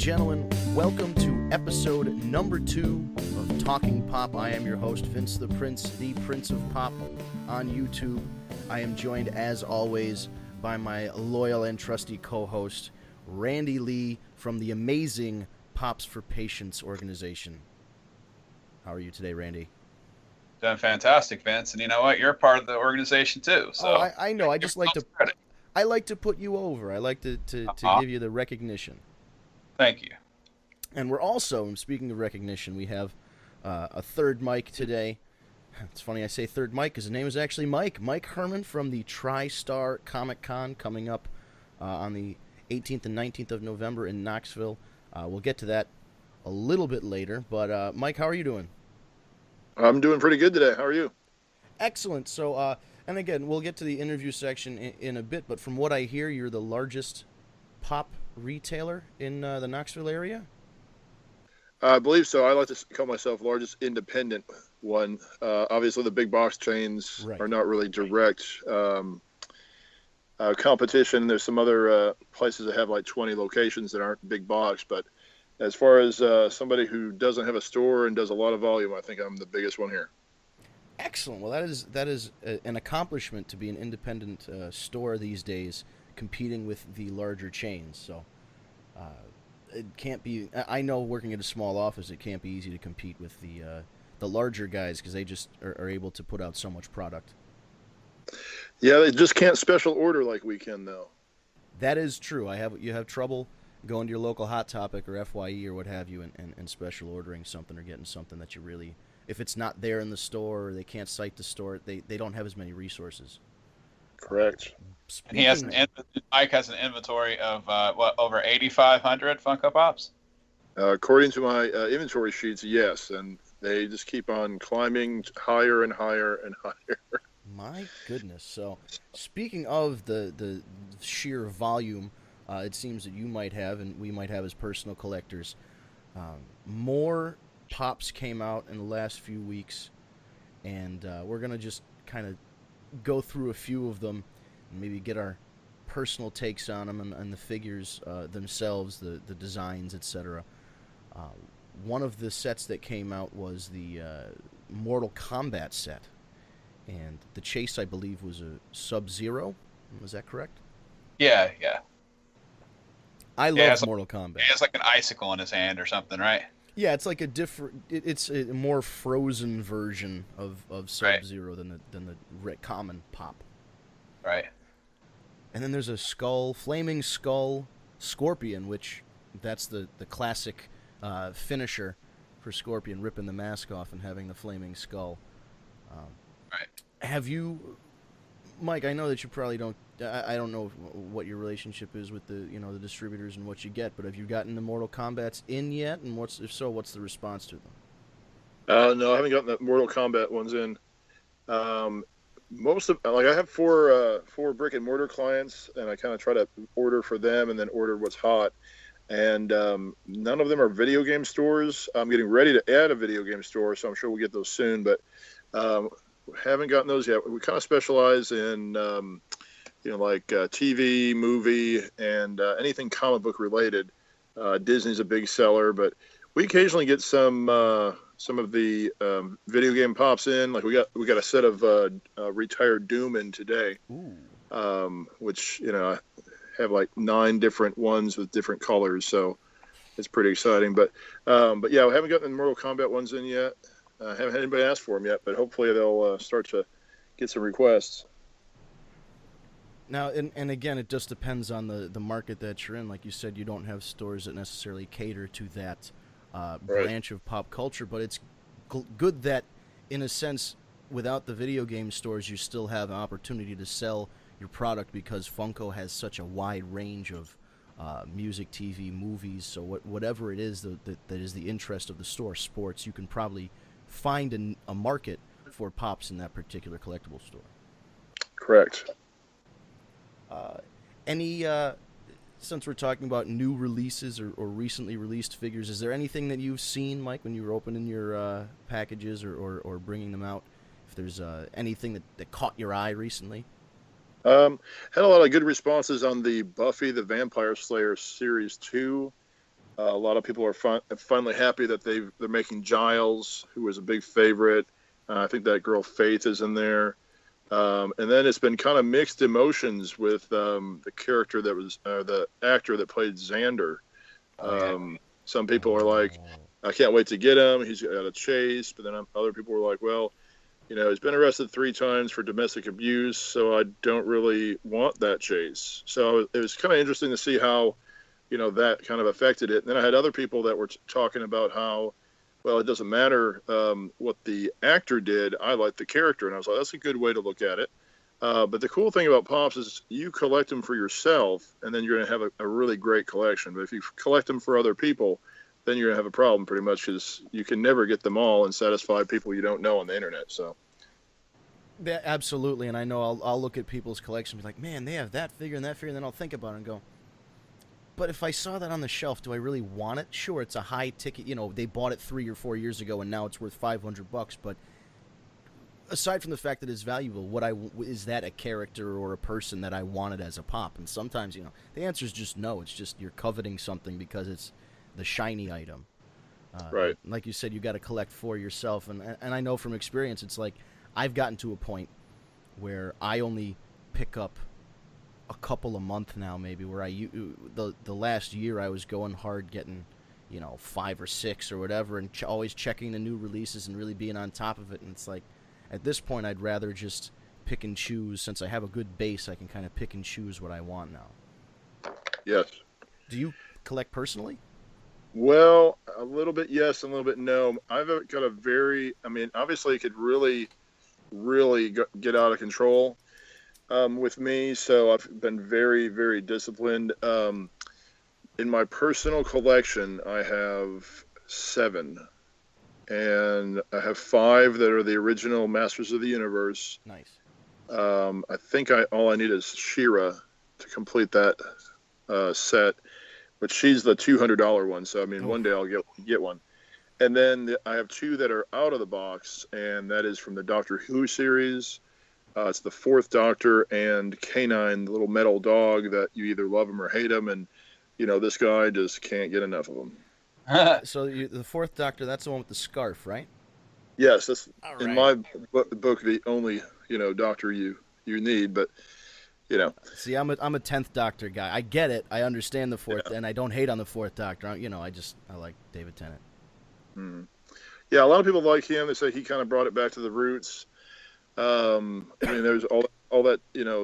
gentlemen, welcome to episode number 2 of Talking Pop. I am your host, Vince the Prince of Pop on YouTube. I am joined, as always, by my loyal and trusty co-host, RDLee from the amazing Pops for Patients organization. How are you today, Randy? Doing fantastic, Vince. And you know what? You're part of the organization too. So I know. I just like to credit. I like to put you over. I like to give you the recognition. Thank you. And we're also, speaking of recognition, we have a third mic today. It's funny I say third mic because his name is actually Mike. Mike Hermann from the TriStar Comic Con coming up on the 18th and 19th of November in Knoxville. We'll get to that a little bit later. But Mike, how are you doing? I'm doing pretty good today. How are you? Excellent. So, and again, we'll get to the interview section in a bit, but from what I hear, you're the largest pop retailer in the Knoxville area? I believe so. I like to call myself largest independent one. Obviously, the big box chains are not really direct competition. There's some other places that have like 20 locations that aren't big box, but as far as somebody who doesn't have a store and does a lot of volume, I think I'm the biggest one here. Excellent. Well, that is an accomplishment to be an independent store these days, competing with the larger chains. So it can't be. I know working at a small office, it can't be easy to compete with the larger guys because they just are able to put out so much product. Yeah, they just can't special order like we can, though. That is true. You have trouble going to your local Hot Topic or FYE or what have you and special ordering something or getting something that you really, if it's not there in the store or they can't cite the store, they don't have as many resources. Correct. And Mike has an inventory of over 8,500 Funko Pops. According to my inventory sheets, yes, and they just keep on climbing higher and higher and higher. My goodness. So, speaking of the sheer volume, it seems that you might have, and we might have as personal collectors, more Pops came out in the last few weeks, and we're going to just kind of go through a few of them and maybe get our personal takes on them and the figures themselves, the designs, etc. One of the sets that came out was the Mortal Kombat set, and the chase, I believe, was a Sub-Zero. Was that correct? Yeah. I love Mortal Kombat. He has like an icicle in his hand or something, right? Yeah, it's like a different. It's a more frozen version of Sub-Zero than the common Pop. Right. And then there's a flaming skull Scorpion, which that's the classic finisher for Scorpion, ripping the mask off and having the flaming skull. Right. Have you, Mike? I know that you probably don't. I don't know what your relationship is with the distributors and what you get, but have you gotten the Mortal Kombats in yet? And if so, what's the response to them? No, I haven't gotten the Mortal Kombat ones in. Most of I have four brick and mortar clients, and I kind of try to order for them and then order what's hot. And none of them are video game stores. I'm getting ready to add a video game store, so I'm sure we'll get those soon. But haven't gotten those yet. We kind of specialize in TV, movie, and anything comic book related. Disney's a big seller, but we occasionally get some of the video game Pops in. Like we got a set of retired Doom in today, which have like 9 different ones with different colors, so it's pretty exciting. But yeah, we haven't gotten the Mortal Kombat ones in yet. Haven't had anybody ask for them yet, but hopefully they'll start to get some requests. Now, and again, it just depends on the market that you're in. Like you said, you don't have stores that necessarily cater to that branch of pop culture, but it's good that, in a sense, without the video game stores, you still have an opportunity to sell your product because Funko has such a wide range of music, TV, movies. So whatever it is that is the interest of the store, sports, you can probably find a market for Pops in that particular collectible store. Correct. Since we're talking about new releases or recently released figures, is there anything that you've seen, Mike, when you were opening your packages or bringing them out? If there's anything that caught your eye recently? Had a lot of good responses on the Buffy the Vampire Slayer Series 2. A lot of people are finally happy that they're making Giles, who was a big favorite. I think that girl Faith is in there. And then it's been kind of mixed emotions with the character that was the actor that played Xander. Some people are like, I can't wait to get him. He's got a chase. But then other people were like, well, he's been arrested 3 times for domestic abuse, so I don't really want that chase. So it was kind of interesting to see how, that kind of affected it. And then I had other people that were talking about how, well, it doesn't matter what the actor did. I like the character. And I was like, that's a good way to look at it. But the cool thing about Pops is you collect them for yourself, and then you're going to have a really great collection. But if you collect them for other people, then you're going to have a problem pretty much, because you can never get them all and satisfy people you don't know on the internet. So. Yeah, absolutely. And I know I'll look at people's collection and be like, man, they have that figure and that figure. And then I'll think about it and go, but if I saw that on the shelf, do I really want it? Sure, it's a high ticket. They bought it 3 or 4 years ago and now it's worth $500. But aside from the fact that it's valuable, is that a character or a person that I wanted as a Pop? And sometimes, the answer is just no. It's just you're coveting something because it's the shiny item. Right. Like you said, you got to collect for yourself. And I know from experience, it's like I've gotten to a point where I only pick up a couple a month now, maybe, where the last year I was going hard getting 5 or 6 or whatever, and always checking the new releases and really being on top of it. And it's like at this point I'd rather just pick and choose. Since I have a good base, I can kind of pick and choose what I want now. Yes. Do you collect personally? Well, a little bit yes, a little bit no. I've got obviously it could really get out of control with me, so I've been very, very disciplined. In my personal collection, I have 7, and I have 5 that are the original Masters of the Universe. Nice. I think all I need is She-Ra to complete that set, but she's the $200 one, so one day I'll get one. And then I have 2 that are out of the box, and that is from the Doctor Who series. It's the 4th Doctor and K9, the little metal dog that you either love him or hate him, and this guy just can't get enough of him. So the 4th Doctor, that's the one with the scarf, right? Yes, that's right. In my book the only Doctor you need, but See, I'm a 10th Doctor guy. I get it. I understand the 4th, and I don't hate on the 4th Doctor. I like David Tennant. Mm-hmm. Yeah, a lot of people like him. They say he kind of brought it back to the roots. There's all that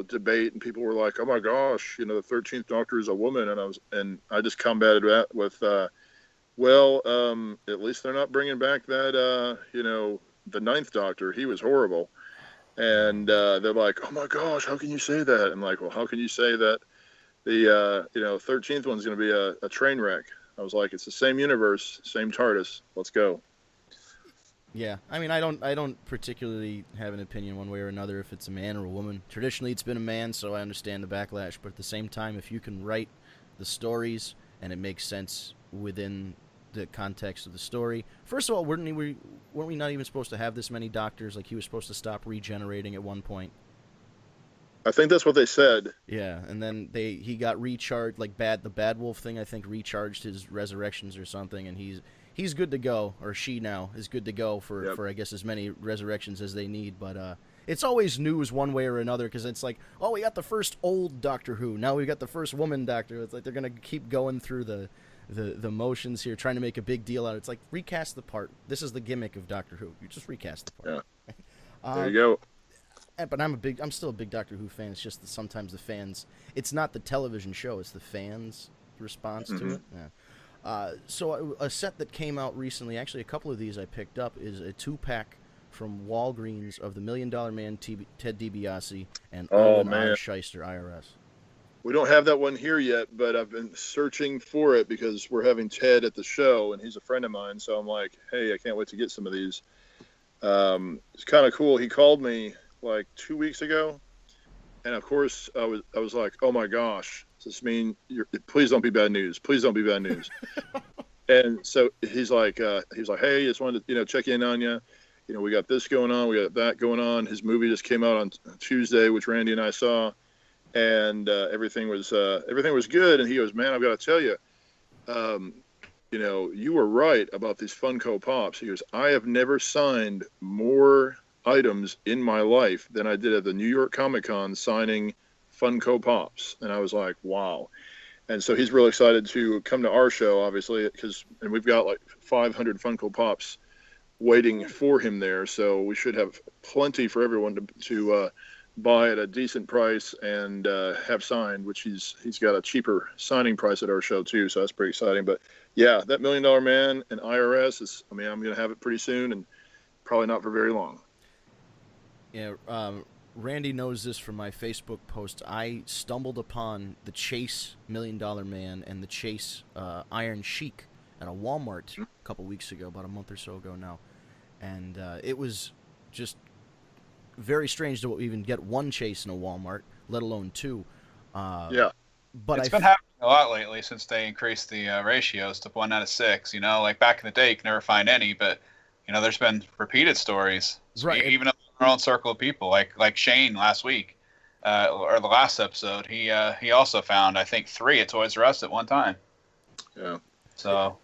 debate, and people were like, "Oh my gosh, the 13th Doctor is a woman," and I just combated that with, at least they're not bringing back that the 9th Doctor. He was horrible, and they're like, "Oh my gosh, how can you say that?" I'm like, "Well, how can you say that the 13th one's going to be a train wreck?" I was like, "It's the same universe, same TARDIS. Let's go." Yeah, I don't particularly have an opinion one way or another if it's a man or a woman. Traditionally, it's been a man, so I understand the backlash. But at the same time, if you can write the stories and it makes sense within the context of the story. First of all, weren't we not even supposed to have this many Doctors? Like, he was supposed to stop regenerating at one point. I think that's what they said. Yeah, and then he got recharged, like the Bad Wolf thing, I think, recharged his resurrections or something, and he's good to go, or she now is good to go for I guess as many resurrections as they need. But it's always news one way or another, because it's like, oh, we got the first old Doctor Who, now we got the first woman Doctor. It's like they're gonna keep going through the motions here, trying to make a big deal out of it. It's like, recast the part. This is the gimmick of Doctor Who. You just recast the part. Yeah. There you go. But I'm still a big Doctor Who fan. It's just that sometimes the fans, it's not the television show, it's the fans' response to it. Yeah. So a set that came out recently, actually a couple of these I picked up, is a 2-pack from Walgreens of the $1 Million Man Ted DiBiase and Owen R. Shyster IRS. We don't have that one here yet, but I've been searching for it because we're having Ted at the show, and he's a friend of mine. So I'm like, hey, I can't wait to get some of these. It's kind of cool. He called me like 2 weeks ago, and of course I was like, oh my gosh, does this mean please don't be bad news, please don't be bad news. And so he's like hey, just wanted to check in on you, we got this going on, we got that going on. His movie just came out on Tuesday, which Randy and I saw, and everything was good. And he goes, man, I've got to tell you, you were right about these Funko Pops. He goes, I have never signed more items in my life than I did at the New York Comic Con signing Funko Pops. And I was like, wow. And so he's really excited to come to our show, obviously, and we've got like 500 Funko Pops waiting for him there. So we should have plenty for everyone to buy at a decent price and have signed, which he's got a cheaper signing price at our show too. So that's pretty exciting. But yeah, that $1 Million Man and IRS I'm going to have it pretty soon and probably not for very long. Yeah, Randy knows this from my Facebook post. I stumbled upon the Chase $1 Million Man and the Chase Iron Sheik at a Walmart a couple weeks ago, about a month or so ago now. And it was just very strange to even get one Chase in a Walmart, let alone two. Yeah. But it's been happening a lot lately since they increased the ratios to 1 out of 6. Like back in the day, you could never find any, but there's been repeated stories, right? Even in our own circle of people, like Shane last week, or the last episode, he also found I think 3 at Toys R Us at one time. Yeah. So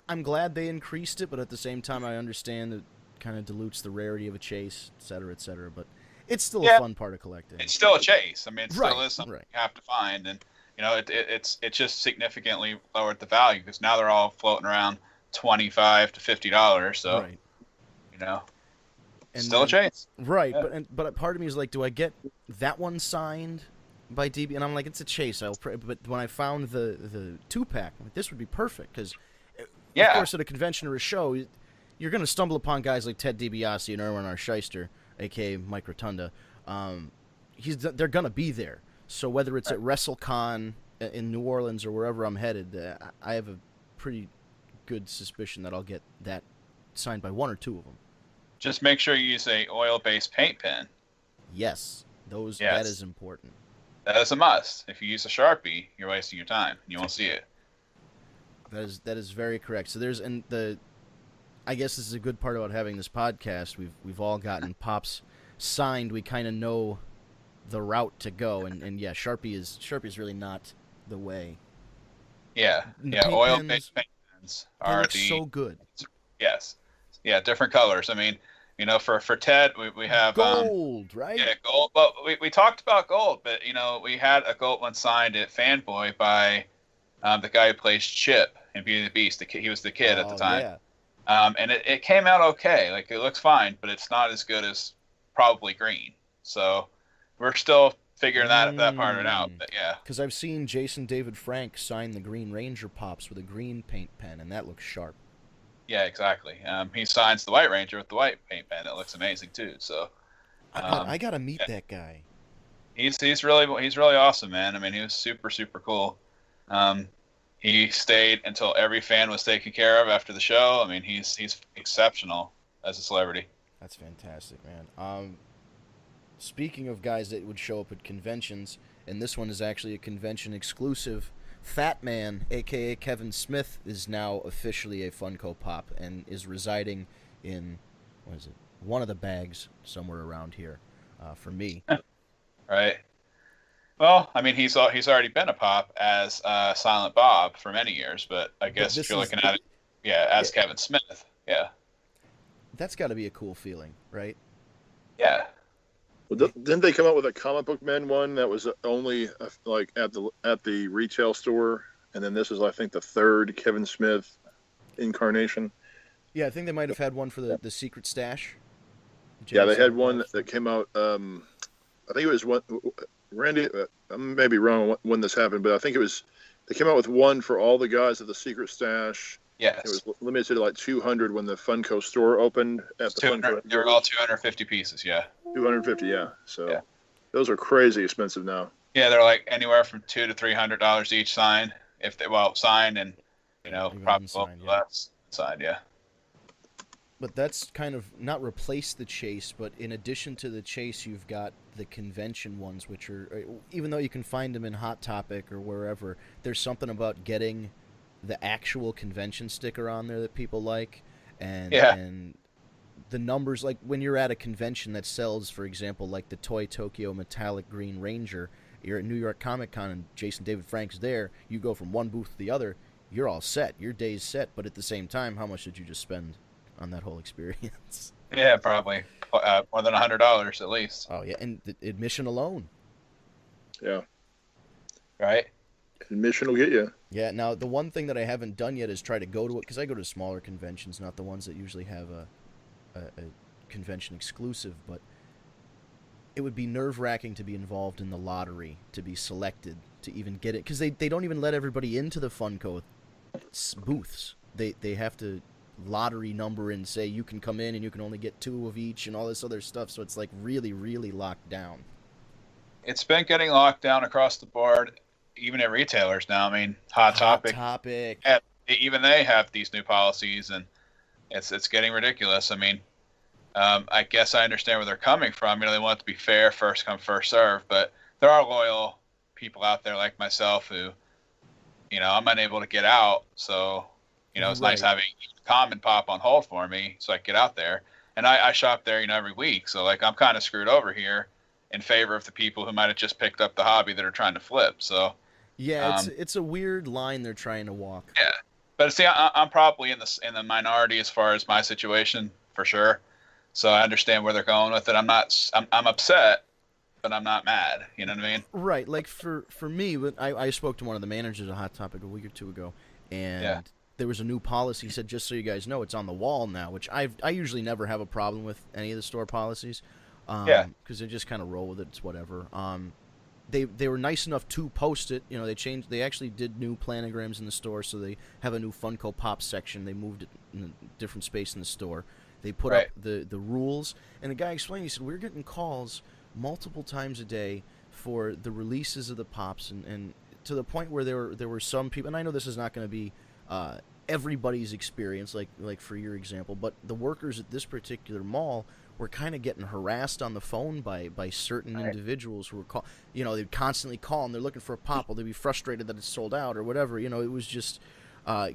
I'm glad they increased it, but at the same time, I understand it kind of dilutes the rarity of a Chase, et cetera, et cetera. But it's still a fun part of collecting. It's still a Chase. I mean, it still right, is something right. you have to find, and it's just significantly lowered the value because now they're all floating around $25 to $50. So, right. And still a Chase. Right, yeah. but part of me is like, do I get that one signed by DB? And I'm like, it's a Chase. But when I found the 2-pack, I'm like, this would be perfect because, of course, at a convention or a show, you're going to stumble upon guys like Ted DiBiase and Erwin R. Shyster, a.k.a. Mike Rotunda. They're going to be there. So whether it's at WrestleCon in New Orleans or wherever I'm headed, I have a pretty good suspicion that I'll get that signed by one or two of them. Just make sure you use a oil-based paint pen. Yes, that is important. That is a must. If you use a Sharpie, you're wasting your time. You won't see it. That is very correct. So I guess this is a good part about having this podcast. We've all gotten Pops signed. We kind of know the route to go, and yeah, Sharpie is really not the way. Yeah, oil-based paint pens are so good. Yes, yeah, different colors. I mean, for Ted, we have gold, right? Yeah, gold. But we talked about gold, but we had a gold one signed at Fanboy by the guy who plays Chip in Beauty and the Beast. He was the kid at the time. Yeah. And it came out okay. Like, it looks fine, but it's not as good as probably green. So we're still figuring that part of it out. But yeah, because I've seen Jason David Frank sign the Green Ranger Pops with a green paint pen, and that looks sharp. Yeah, exactly. He signs the White Ranger with the white paint pen. It looks amazing too. So I gotta meet that guy. He's really awesome, man. I mean, he was super, super cool. He stayed until every fan was taken care of after the show. I mean, he's exceptional as a celebrity. That's fantastic, man. Speaking of guys that would show up at conventions, and this one is actually a convention exclusive, Fat Man, a.k.a. Kevin Smith, is now officially a Funko Pop and is residing in, one of the bags somewhere around here for me. Right. Well, I mean, he's already been a Pop as Silent Bob for many years, but I guess if you're looking at it, as Kevin Smith, yeah. That's got to be a cool feeling, right? Yeah. Well, didn't they come up with a comic book men one that was only like at the retail store, and then this is, I think, the third Kevin Smith incarnation? Yeah, I think they might have had one for the Secret Stash. Yeah, they had one that came out. I think it was one. Randy, I may be wrong when this happened, but I think they came out with one for all the guys at the Secret Stash. Yes. It was limited to like 200 when the Funko store opened at the Funko. They were all 250 pieces, yeah. 250, yeah. So those are crazy expensive now. Yeah, they're like anywhere from $200 to $300 each signed. If they signed and probably less signed, yeah. But that's kind of not replace the Chase, but in addition to the Chase, you've got the convention ones, which are, even though you can find them in Hot Topic or wherever, there's something about getting the actual convention sticker on there that people like, and the numbers, like when you're at a convention that sells, for example, like the Toy Tokyo Metallic Green Ranger, you're at New York Comic Con and Jason David Frank's there, you go from one booth to the other, you're all set. Your day's set. But at the same time, how much did you just spend on that whole experience? Yeah, probably more than $100 at least. Oh yeah, and the admission alone. Yeah. Right. Admission will get you. Yeah. Now the one thing that I haven't done yet is try to go to it, because I go to smaller conventions, not the ones that usually have a convention exclusive. But it would be nerve-wracking to be involved in the lottery, to be selected, to even get it, because they don't even let everybody into the Funko booths. They have to lottery number and say you can come in and you can only get 2 of each and all this other stuff. So it's like really, really locked down. It's been getting locked down across the board, even at retailers now. I mean, Hot Topic. Even they have these new policies, and it's getting ridiculous. I mean, I guess I understand where they're coming from. They want it to be fair, first come, first serve. But there are loyal people out there like myself who, I'm unable to get out. So, it's nice having Common pop on hold for me so I can get out there. And I shop there, every week. So, I'm kind of screwed over here in favor of the people who might have just picked up the hobby that are trying to flip. So, yeah, it's a weird line they're trying to walk. Yeah. But see, I'm probably in the minority as far as my situation, for sure. So I understand where they're going with it. I'm upset, but I'm not mad. You know what I mean? Right. Like for me, I spoke to one of the managers of Hot Topic a week or 2 ago, and there was a new policy. He said, just so you guys know, it's on the wall now, which I usually never have a problem with any of the store policies. Because they just kind of roll with it. It's whatever. They were nice enough to post it. They actually did new planograms in the store, so they have a new Funko Pop section. They moved it in a different space in the store. They put up the rules, and the guy explained, he said, we're getting calls multiple times a day for the releases of the Pops, and to the point where there were some people, and I know this is not going to be everybody's experience, like for your example, but the workers at this particular mall were kind of getting harassed on the phone by certain individuals who were they'd constantly call and they're looking for a Pop, or they'd be frustrated that it's sold out or whatever. It was just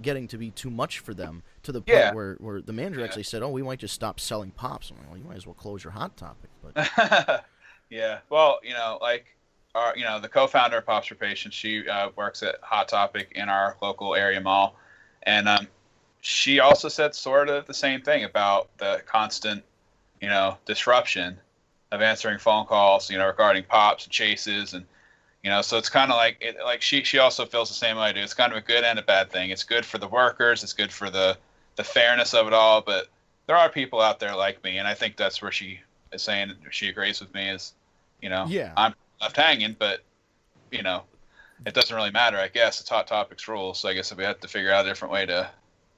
getting to be too much for them, to the point where the manager actually said, "Oh, we might just stop selling Pops." I'm like, "Well, you might as well close your Hot Topic." But yeah, well, the co-founder of Pops for Patients, she works at Hot Topic in our local area mall, and she also said sort of the same thing about the constant, disruption of answering phone calls, regarding Pops and chases, and so it's kind of like she also feels the same way I do. It's kind of a good and a bad thing. It's good for the workers. It's good for the fairness of it all. But there are people out there like me, and I think that's where she is saying she agrees with me is, I'm left hanging, but it doesn't really matter. I guess it's Hot Topic's rules. So I guess we have to figure out a different way to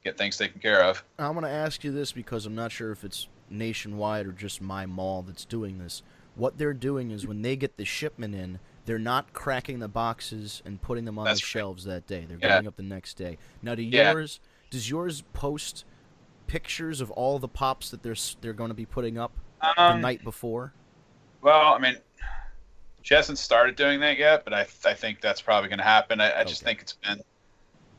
get things taken care of. I'm going to ask you this because I'm not sure if it's nationwide or just my mall that's doing this. What they're doing is when they get the shipment in, they're not cracking the boxes and putting them on the shelves that day. They're going up the next day. Now, does yours post pictures of all the Pops that they're going to be putting up the night before? Well, I mean, she hasn't started doing that yet, but I think that's probably going to happen. I just think it's been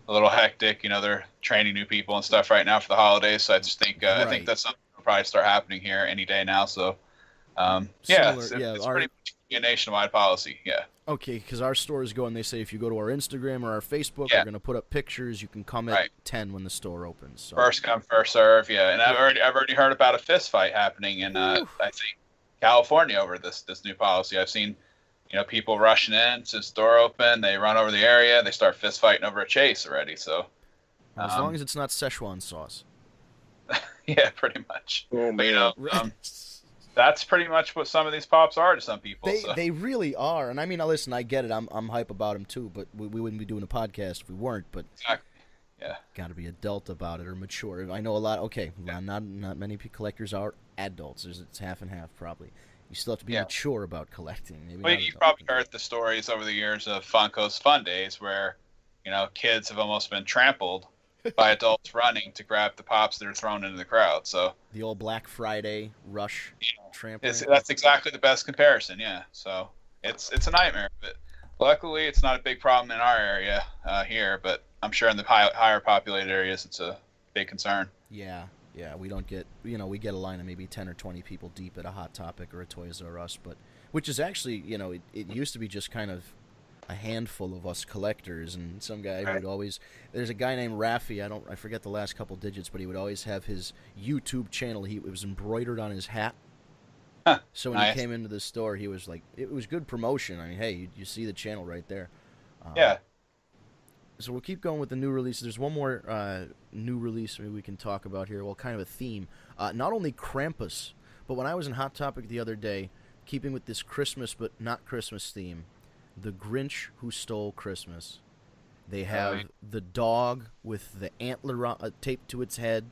a little hectic. They're training new people and stuff right now for the holidays, so I just think I think that's something will probably start happening here any day now. So, it's pretty much a nationwide policy. Yeah. Okay, because our stores go and they say if you go to our Instagram or our Facebook, we're going to put up pictures. You can come at 10 when the store opens. So. First come, first serve. Yeah, and I've already heard about a fist fight happening in I think California over this new policy. I've seen people rushing in since the door open. They run over the area. They start fist fighting over a chase already. So as long as it's not Szechuan sauce. Yeah, pretty much. Oh man. But, that's pretty much what some of these Pops are to some people. They really are, and I mean, listen, I get it. I'm hype about them too, but we wouldn't be doing a podcast if we weren't. But exactly. Yeah, got to be adult about it or mature. I know a lot. Okay, not many collectors are adults. It's half and half probably. You still have to be mature about collecting. Maybe you've probably heard the stories over the years of Funko's Fun Days where kids have almost been trampled by adults running to grab the Pops that are thrown into the crowd. So the old Black Friday rush trampling. That's exactly the best comparison. Yeah. So it's a nightmare, but luckily it's not a big problem in our area here. But I'm sure in the higher populated areas it's a big concern. Yeah. We don't get we get a line of maybe 10 or 20 people deep at a Hot Topic or a Toys R Us, but which is actually it used to be just kind of a handful of us collectors, and some guy who Right. would always. There's a guy named Rafi. I forget the last couple digits, but he would always have his YouTube channel. It was embroidered on his hat. Huh. So when Nice. he came into the store, he was like, it was good promotion. I mean, hey, you see the channel right there. Yeah. So we'll keep going with the new releases. There's one more new release maybe we can talk about here. Well, kind of a theme. Not only Krampus, but when I was in Hot Topic the other day, keeping with this Christmas but not Christmas theme, The Grinch Who Stole Christmas. They have Right. the dog with the antler taped to its head.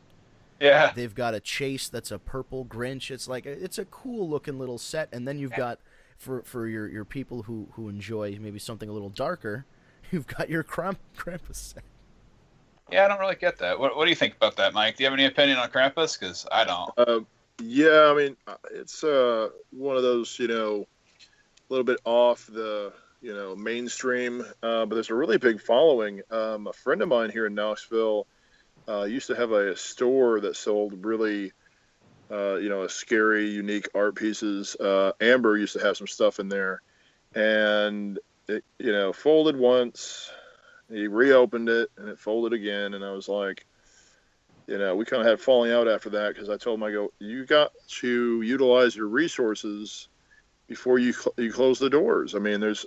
Yeah. They've got a chase that's a purple Grinch. It's like it's a cool looking little set. And then you've got for your people who enjoy maybe something a little darker, you've got your Krampus set. Yeah, I don't really get that. What do you think about that, Mike? Do you have any opinion on Krampus? Because I don't. Yeah, I mean, it's one of those, a little bit off the, mainstream, but there's a really big following. A friend of mine here in Knoxville used to have a store that sold really, scary, unique art pieces. Amber used to have some stuff in there, and it, folded once. He reopened it, and it folded again, and I was like, we kind of had falling out after that because I told him, I go, you got to utilize your resources before you close the doors. I mean, there's,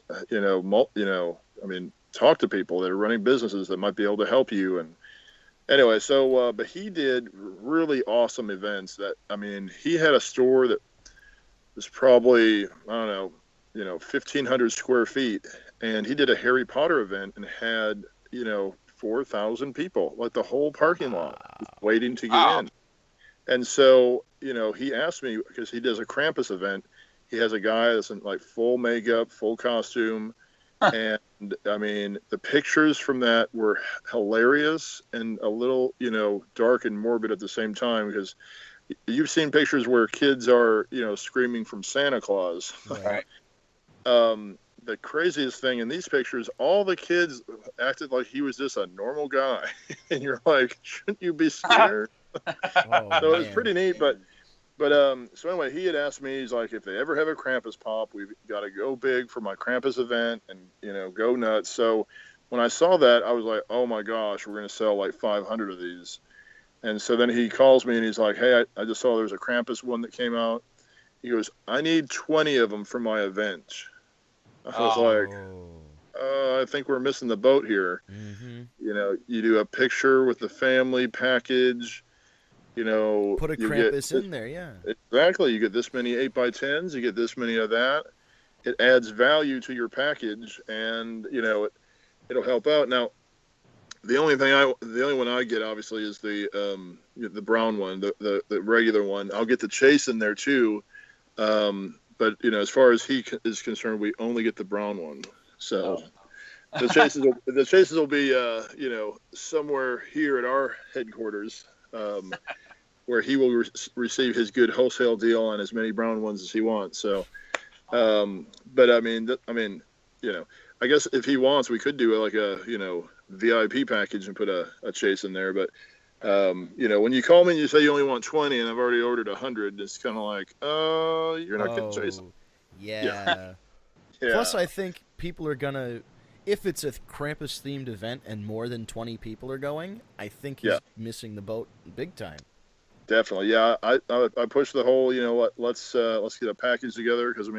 talk to people that are running businesses that might be able to help you. And anyway, so, but he did really awesome events he had a store that was probably, I don't know, 1,500 square feet. And he did a Harry Potter event and had, 4,000 people, like the whole parking lot waiting to get in. And so, he asked me, because he does a Krampus event, he has a guy that's in like full makeup, full costume. And the pictures from that were hilarious and a little, dark and morbid at the same time, because you've seen pictures where kids are, screaming from Santa Claus. Right. The craziest thing in these pictures, all the kids acted like he was just a normal guy. And you're like, shouldn't you be scared? So it was pretty neat. But so anyway, he had asked me, he's like, if they ever have a Krampus pop, we've got to go big for my Krampus event and, go nuts. So when I saw that, I was like, oh my gosh, we're going to sell like 500 of these. And so then he calls me and he's like, hey, I just saw there's a Krampus one that came out. He goes, I need 20 of them for my event. I was like, I think we're missing the boat here. Mm-hmm. You do a picture with the family package, Put a Krampus in there, yeah. Exactly. You get this many 8x10s, you get this many of that. It adds value to your package, and, it'll help out. Now, the only one I get, obviously, is the brown one, the regular one. I'll get the chase in there, too. But, as far as he is concerned, we only get the brown one. So the chases will be, somewhere here at our headquarters, where he will receive his good wholesale deal on as many brown ones as he wants. So, but I guess if he wants, we could do like a, VIP package and put a chase in there. But, when you call me and you say you only want 20 and I've already ordered 100, it's kind of like, you're not getting chased. Yeah. Yeah. Plus, I think people are going to, if it's a Krampus-themed event and more than 20 people are going, I think he's missing the boat big time. Definitely. Yeah. I push the whole, let's get a package together. Because,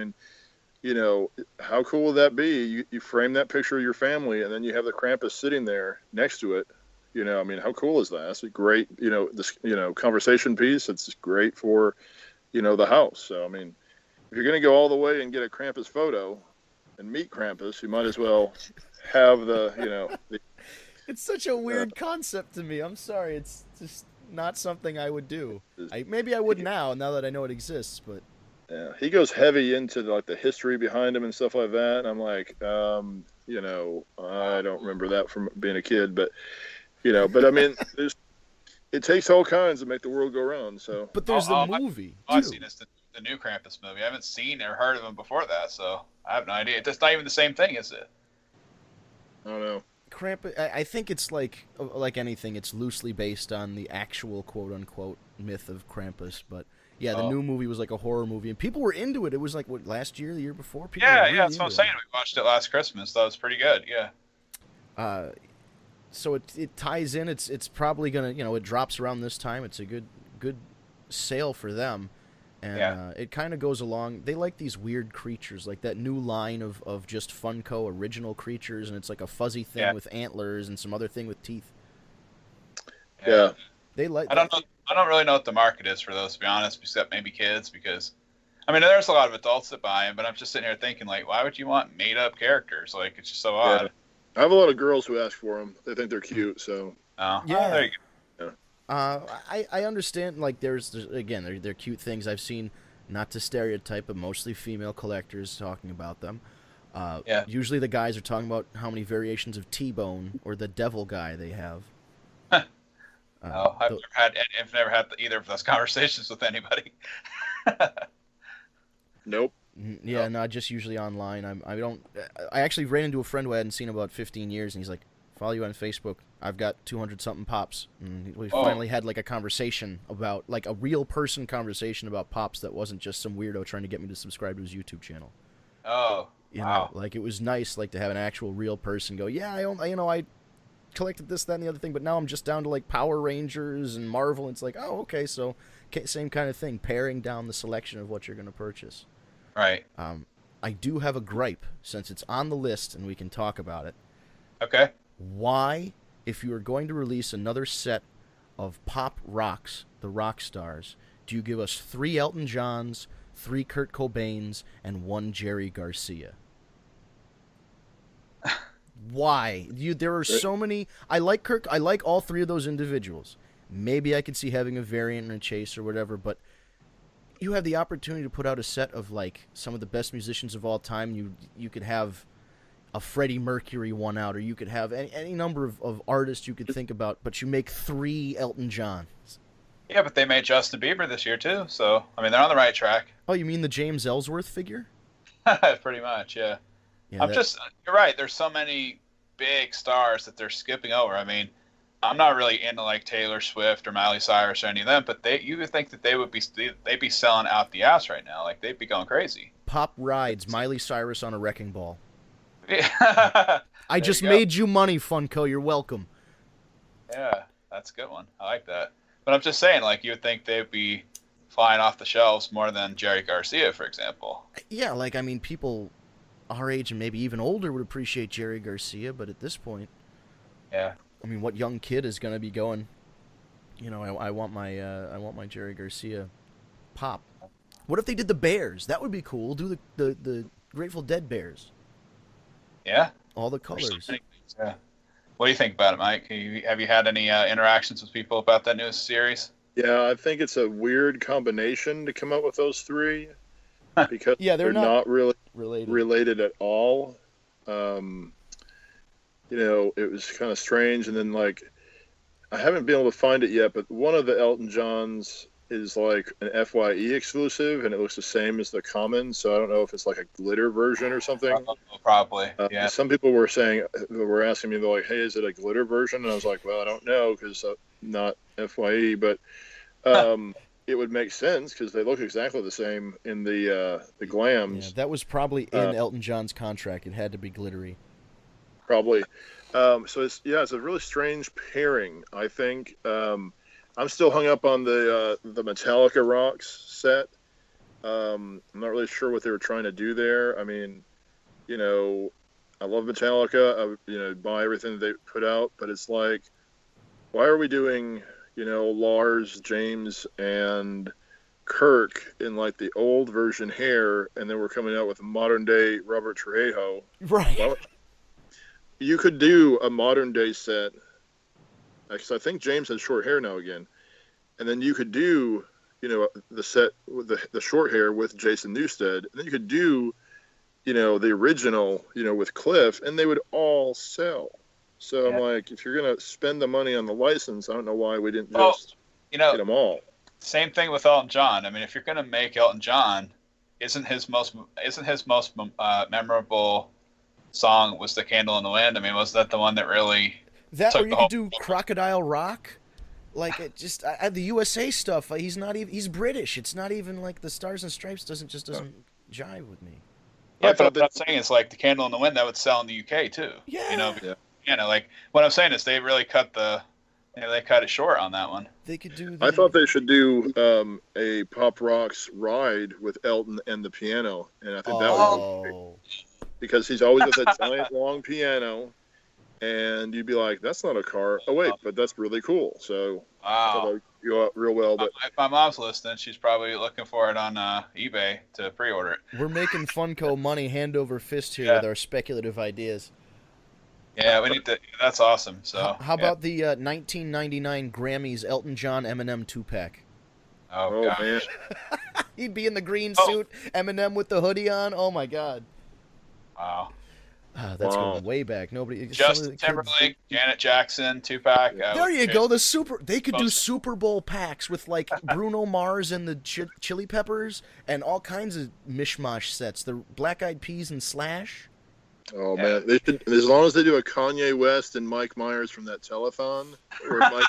how cool would that be? You frame that picture of your family and then you have the Krampus sitting there next to it. How cool is that? It's a great, this, conversation piece. It's great for, the house. So, if you're going to go all the way and get a Krampus photo and meet Krampus, you might as well have the. It's such a weird concept to me. I'm sorry. It's just not something I would do. Maybe I would now that I know it exists, but. Yeah, he goes heavy into like the history behind him and stuff like that. And I'm like, I don't remember that from being a kid, but. It takes all kinds to make the world go round. So, but there's the movie. I've seen this, the new Krampus movie. I haven't seen or heard of him before that, so I have no idea. It's not even the same thing, is it? I don't know. Krampus. I think it's like anything. It's loosely based on the actual quote unquote myth of Krampus, but Yeah, the Oh. new movie was like a horror movie, and people were into it. It was like what, last year, the year before. People Yeah, were yeah, really that's what I'm into saying. We watched it last Christmas. That was pretty good. Yeah. So it ties in. It's probably gonna, it drops around this time. It's a good sale for them, and Yeah. it kind of goes along. They like these weird creatures, like that new line of just Funko original creatures, and it's like a fuzzy thing Yeah. with antlers and some other thing with teeth. Yeah. They like. I don't know. I don't really know what the market is for those, to be honest, except maybe kids. Because, I mean, there's a lot of adults that buy them, but I'm just sitting here thinking, like, why would you want made-up characters? Like, it's just so odd. I have a lot of girls who ask for them. They think they're cute, so. Oh, Yeah. there you go. I understand. Like, there's again, they're cute things I've seen. Not to stereotype, but mostly female collectors talking about them. Yeah. Usually the guys are talking about how many variations of T-Bone or the devil guy they have. No, I've never had either of those conversations with anybody. Nope. Yeah, no, just usually online. I actually ran into a friend who I hadn't seen in about 15 years, and he's like, "Follow you on Facebook. I've got 200 something pops." And we finally had like a conversation about, like, a real person conversation about pops that wasn't just some weirdo trying to get me to subscribe to his YouTube channel. Oh, wow. Like, it was nice, like, to have an actual real person go, "Yeah, I collected this, that, and the other thing, but now I'm just down to like Power Rangers and Marvel." And it's like, oh, okay, so same kind of thing, paring down the selection of what you're going to purchase. Right. I do have a gripe, since it's on the list and we can talk about it. Okay. Why, if you are going to release another set of pop rocks, the rock stars, do you give us 3 Elton Johns, 3 Kurt Cobains, and 1 Jerry Garcia? Why? There are so many. I like Kirk. I like all 3 of those individuals. Maybe I could see having a variant and a chase or whatever, but you have the opportunity to put out a set of, like, some of the best musicians of all time. You could have a Freddie Mercury one out, or you could have any number of artists you could think about, but you make 3 Elton Johns. Yeah, but they made Justin Bieber this year too, so I mean they're on the right track. Oh, you mean the James Ellsworth figure? Pretty much, yeah. Yeah, You're right. There's so many big stars that they're skipping over. I mean, I'm not really into like Taylor Swift or Miley Cyrus or any of them, but you would think that they'd be selling out the ass right now. Like, they'd be going crazy. Pop rides, Miley Cyrus on a wrecking ball. Yeah. I just made you money, Funko. You're welcome. Yeah, that's a good one. I like that. But I'm just saying, like, you would think they'd be flying off the shelves more than Jerry Garcia, for example. Yeah, like, I mean, people our age and maybe even older would appreciate Jerry Garcia, but at this point, Yeah. I mean, what young kid is going to be going, I want my Jerry Garcia pop. What if they did the Bears? That would be cool. Do the Grateful Dead Bears. Yeah. All the There's so colors. many things, yeah. What do you think about it, Mike? Have you had any interactions with people about that new series? Yeah, I think it's a weird combination to come up with those 3 because Yeah, they're not really related. at all. It was kind of strange. And then, like, I haven't been able to find it yet, but one of the Elton Johns is like an FYE exclusive, and it looks the same as the common. So I don't know if it's like a glitter version or something. Probably. Yeah. Some people were asking me, they're like, "Hey, is it a glitter version?" And I was like, "Well, I don't know because not FYE, but it would make sense because they look exactly the same in the glams." Yeah, that was probably in Elton John's contract. It had to be glittery. Probably. So it's a really strange pairing, I think. I'm still hung up on the Metallica Rocks set. I'm not really sure what they were trying to do there. I mean, I love Metallica. I buy everything that they put out, but it's like, why are we doing, Lars, James, and Kirk in like the old version hair, and then we're coming out with a modern day Robert Trejo? Right. Well, you could do a modern day set, because I think James has short hair now again, and then you could do, the set with the short hair with Jason Newsted, and then you could do, the original, with Cliff, and they would all sell. So I'm like, if you're gonna spend the money on the license, I don't know why we didn't just get them all. Same thing with Elton John. I mean, if you're gonna make Elton John, isn't his most memorable song was "The Candle in the Wind"? I mean, was that the one that really That, took or you the could whole... do Crocodile Rock. Like it just the USA stuff. He's not even. He's British. It's not even like the Stars and Stripes doesn't jive with me. Yeah, I but thought what I'm saying is like the Candle in the Wind that would sell in the UK too. Yeah. You know, Yeah. like what I'm saying is they really cut they cut it short on that one. They could do. I thought they should do a Pop Rocks ride with Elton and the piano, and I think that would be great. Because he's always with that giant long piano, and you'd be like, "That's not a car." Oh wait, but that's really cool. So I thought that would go out real well. But If my mom's listening, she's probably looking for it on eBay to pre-order it. We're making Funko money hand over fist here with our speculative ideas. Yeah, we need to. That's awesome. So How about the 1999 Grammys Elton John Eminem 2-pack? Oh gosh. man, He'd be in the green suit, Eminem with the hoodie on. Oh my God. Wow. That's going way back. Nobody. Justin Timberlake, Janet Jackson, 2-pack. There you go. They could do Super Bowl packs with like Bruno Mars and the Chili Peppers and all kinds of mishmash sets. The Black Eyed Peas and Slash. oh man, they should, as long as they do a Kanye West and Mike Myers from that telethon, or Mike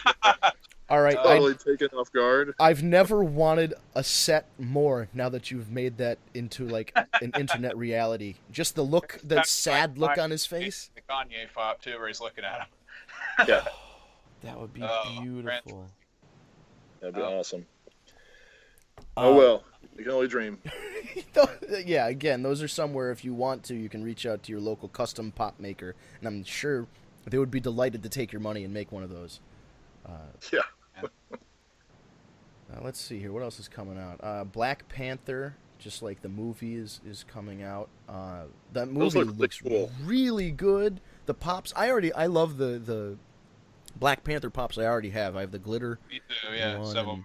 All right, totally taken off guard. I've never wanted a set more now that you've made that into like an internet reality. Just the look, that sad look on his face. The Kanye pop too, where he's looking at him. Yeah, That would be Oh, beautiful. that'd be awesome. Oh well, you can only dream. Yeah, again, those are somewhere if you want to, you can reach out to your local custom pop maker, and I'm sure they would be delighted to take your money and make one of those. Yeah. Let's see here. What else is coming out? Black Panther, just like the movie is coming out. That movie look really looks cool. really good. The pops, I love the Black Panther pops. I already have. I have the glitter Me too. Yeah. one Several. and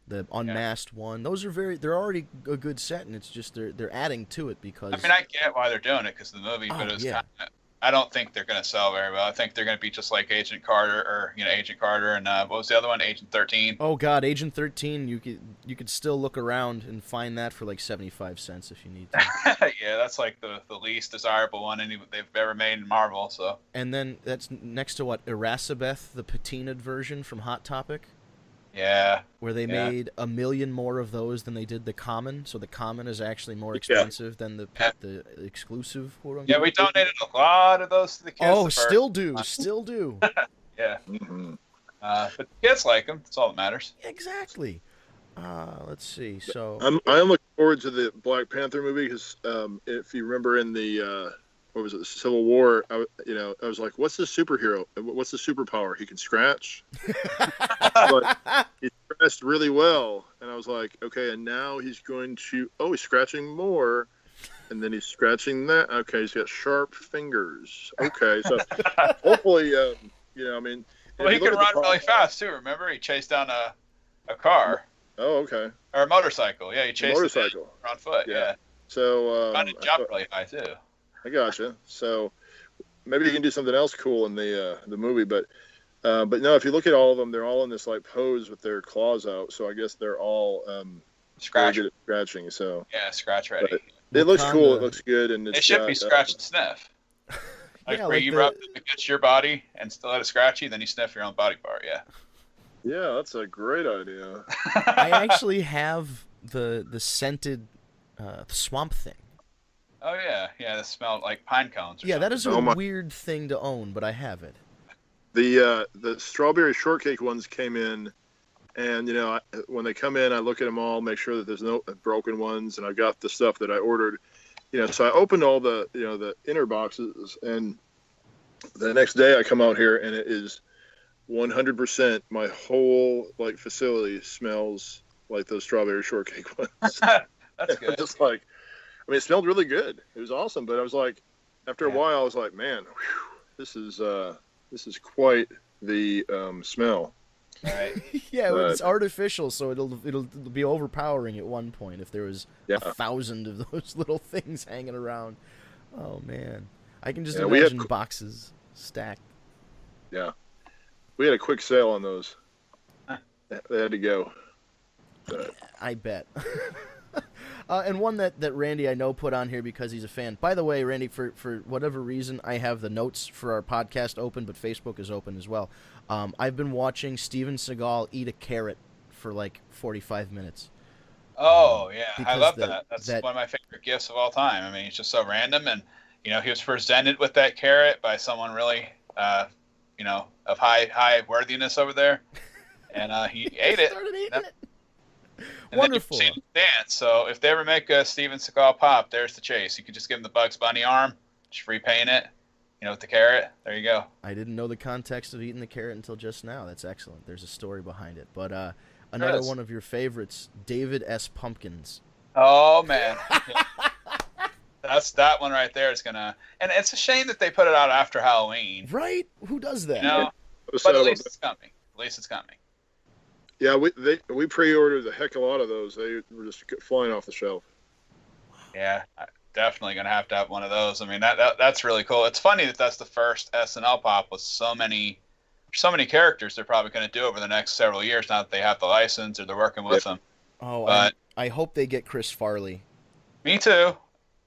the unmasked one. Those are they're already a good set, and it's just they're adding to it because. I mean, I get why they're doing it because of the movie, but it was kind of. I don't think they're going to sell very well. I think they're going to be just like Agent Carter, or Agent Carter, and what was the other one? Agent 13. Oh God, Agent 13. You could still look around and find that for like 75 cents if you need to. Yeah, that's like the least desirable one they've ever made in Marvel. So. And then that's next to what, Erasabeth, the patinaed version from Hot Topic. Yeah. Where they made 1 million more of those than they did the common, so the common is actually more expensive than the exclusive. Yeah, we donated a lot of those to the kids. Oh, still do. Yeah. Mm-hmm. But the kids like them. That's all that matters. Exactly. Let's see. So I'm looking forward to the Black Panther movie because if you remember in the what was it, the Civil War, I was like, what's the superhero? What's the superpower? He can scratch. But he scratched really well, and I was like, okay, and now he's going to he's scratching more, and then he's scratching that. Okay, he's got sharp fingers. Okay, so hopefully, I mean, well, he can run really fast too. Remember, he chased down a car. Oh, okay. Or a motorcycle. Yeah, he chased a motorcycle on foot. Yeah. So Trying to jump really high too. I gotcha. So maybe you can do something else cool in the movie, but no, if you look at all of them, they're all in this like pose with their claws out. So I guess they're all scratching. So yeah, scratch ready. It looks cool. It looks good, and it should be scratch and sniff. Where you rub it against your body and still let it scratch you, then you sniff your own body part. Yeah. Yeah, that's a great idea. I actually have the scented swamp thing. Oh yeah, that smell like pine cones. Yeah, that is a weird thing to own, but I have it. The strawberry shortcake ones came in, and when they come in, I look at them all, make sure that there's no broken ones, and I got the stuff that I ordered. So I opened all the the inner boxes, and the next day I come out here and it is 100%. My whole facility smells like those strawberry shortcake ones. That's good. Just like. I mean, it smelled really good. It was awesome, but I was like, after a while, I was like, man, this is quite the smell. Right. Yeah, it's artificial, so it'll be overpowering at one point if there was 1,000 of those little things hanging around. Oh man, I can just imagine boxes stacked. Yeah, we had a quick sale on those. They had to go. I bet. And one that Randy I know put on here because he's a fan. By the way, Randy, for whatever reason, I have the notes for our podcast open, but Facebook is open as well. I've been watching Steven Seagal eat a carrot for like 45 minutes. Oh yeah, I because love that. That's one of my favorite gifts of all time. I mean, it's just so random, and he was presented with that carrot by someone really, of high worthiness over there, and he ate it. Started eating it. And Wonderful. Then you've seen him dance. So if they ever make a Steven Seagal pop, there's the chase. You could just give him the Bugs Bunny arm, just repaint it, with the carrot. There you go. I didn't know the context of eating the carrot until just now. That's excellent. There's a story behind it. But another one of your favorites, David S. Pumpkins. Oh man, that's that one right there is gonna. And it's a shame that they put it out after Halloween. Right? Who does that? But at least it's coming. At least it's coming. Yeah, we pre-ordered a heck of a lot of those. They were just flying off the shelf. Yeah, definitely gonna have to have one of those. I mean, that's really cool. It's funny that that's the first SNL pop with so many characters they're probably gonna do over the next several years. Now that they have the license or they're working with them. Oh, but I hope they get Chris Farley. Me too.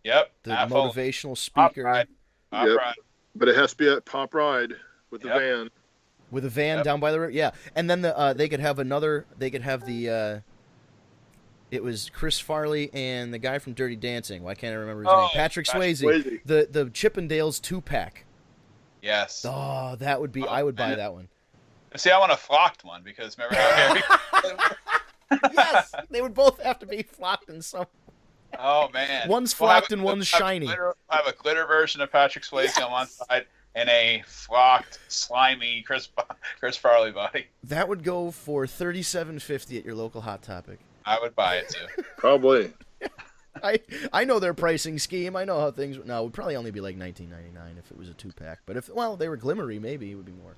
Yep. The motivational speaker. Pop ride. But it has to be at Pop Ride with the van. With a van down by the river, yeah. And then they could have another. They could have the. It was Chris Farley and the guy from Dirty Dancing. Why can't I remember his name? Patrick Swayze. The Chippendales 2-pack. Yes. Oh, that would be. I would buy that one. See, I want a flocked one because remember how Harry. Yes, they would both have to be flocked in some. Oh man. One's flocked and one's shiny. I have a glitter version of Patrick Swayze on one side. And a flocked, slimy Chris Farley body. That would go for $37.50 at your local Hot Topic. I would buy it too. Probably. I know their pricing scheme. I know how things. No, it would probably only be like $19.99 if it was a 2-pack. But if they were glimmery, maybe it would be more.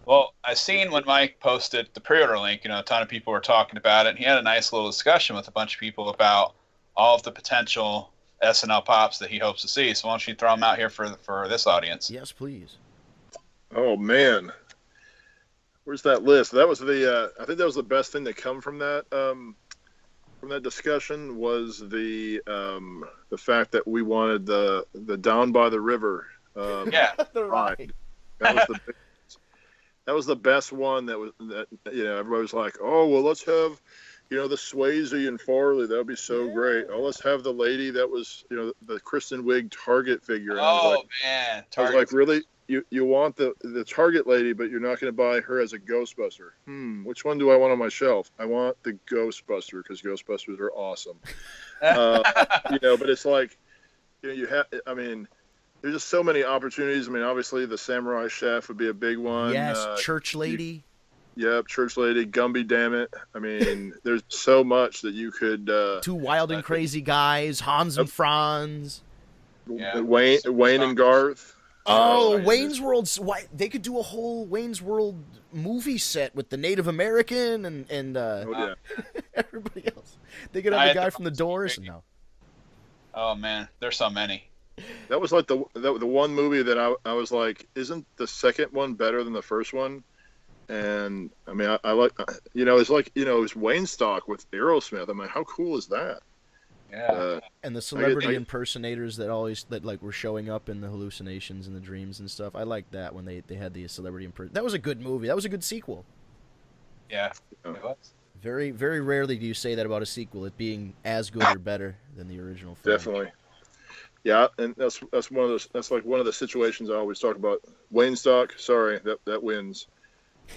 Well, I seen when Mike posted the pre-order link. A ton of people were talking about it. And he had a nice little discussion with a bunch of people about all of the potential SNL pops that he hopes to see. So why don't you throw them out here for this audience? Yes, please. Oh man, where's that list? That was the. I think that was the best thing that come from that discussion was the fact that we wanted the Down by the River. The ride. That was the best one. That everybody was like, oh well, let's have. The Swayze and Farley, that would be so great. Oh, let's have the lady that was, the Kristen Wiig Target figure. Man. Target. I was like, really? You want the Target lady, but you're not going to buy her as a Ghostbuster. Which one do I want on my shelf? I want the Ghostbuster because Ghostbusters are awesome. But it's like, you have, I mean, there's just so many opportunities. I mean, obviously the Samurai Chef would be a big one. Yes, Church Lady. Yep, Church Lady, Gumby, damn it. I mean, there's so much that you could... Two wild and crazy guys, Hans and Franz. Yeah. Wayne and Garth. Oh, Wayne's World. They could do a whole Wayne's World movie set with the Native American and everybody else. They could have the guy from The Doors. No. Oh, man, there's so many. That was like the one movie that I was like, isn't the second one better than the first one? And I mean, I like, it's like, it's Wayne Stock with Aerosmith. I mean, how cool is that? Yeah. And the celebrity impersonators that were showing up in the hallucinations and the dreams and stuff. I liked that when they had the celebrity that was a good movie. That was a good sequel. Yeah, it was. Very, very rarely do you say that about a sequel, it being as good or better than the original film. Definitely. Yeah, and that's one of those. That's like one of the situations I always talk about. Wayne Stock, sorry, that wins.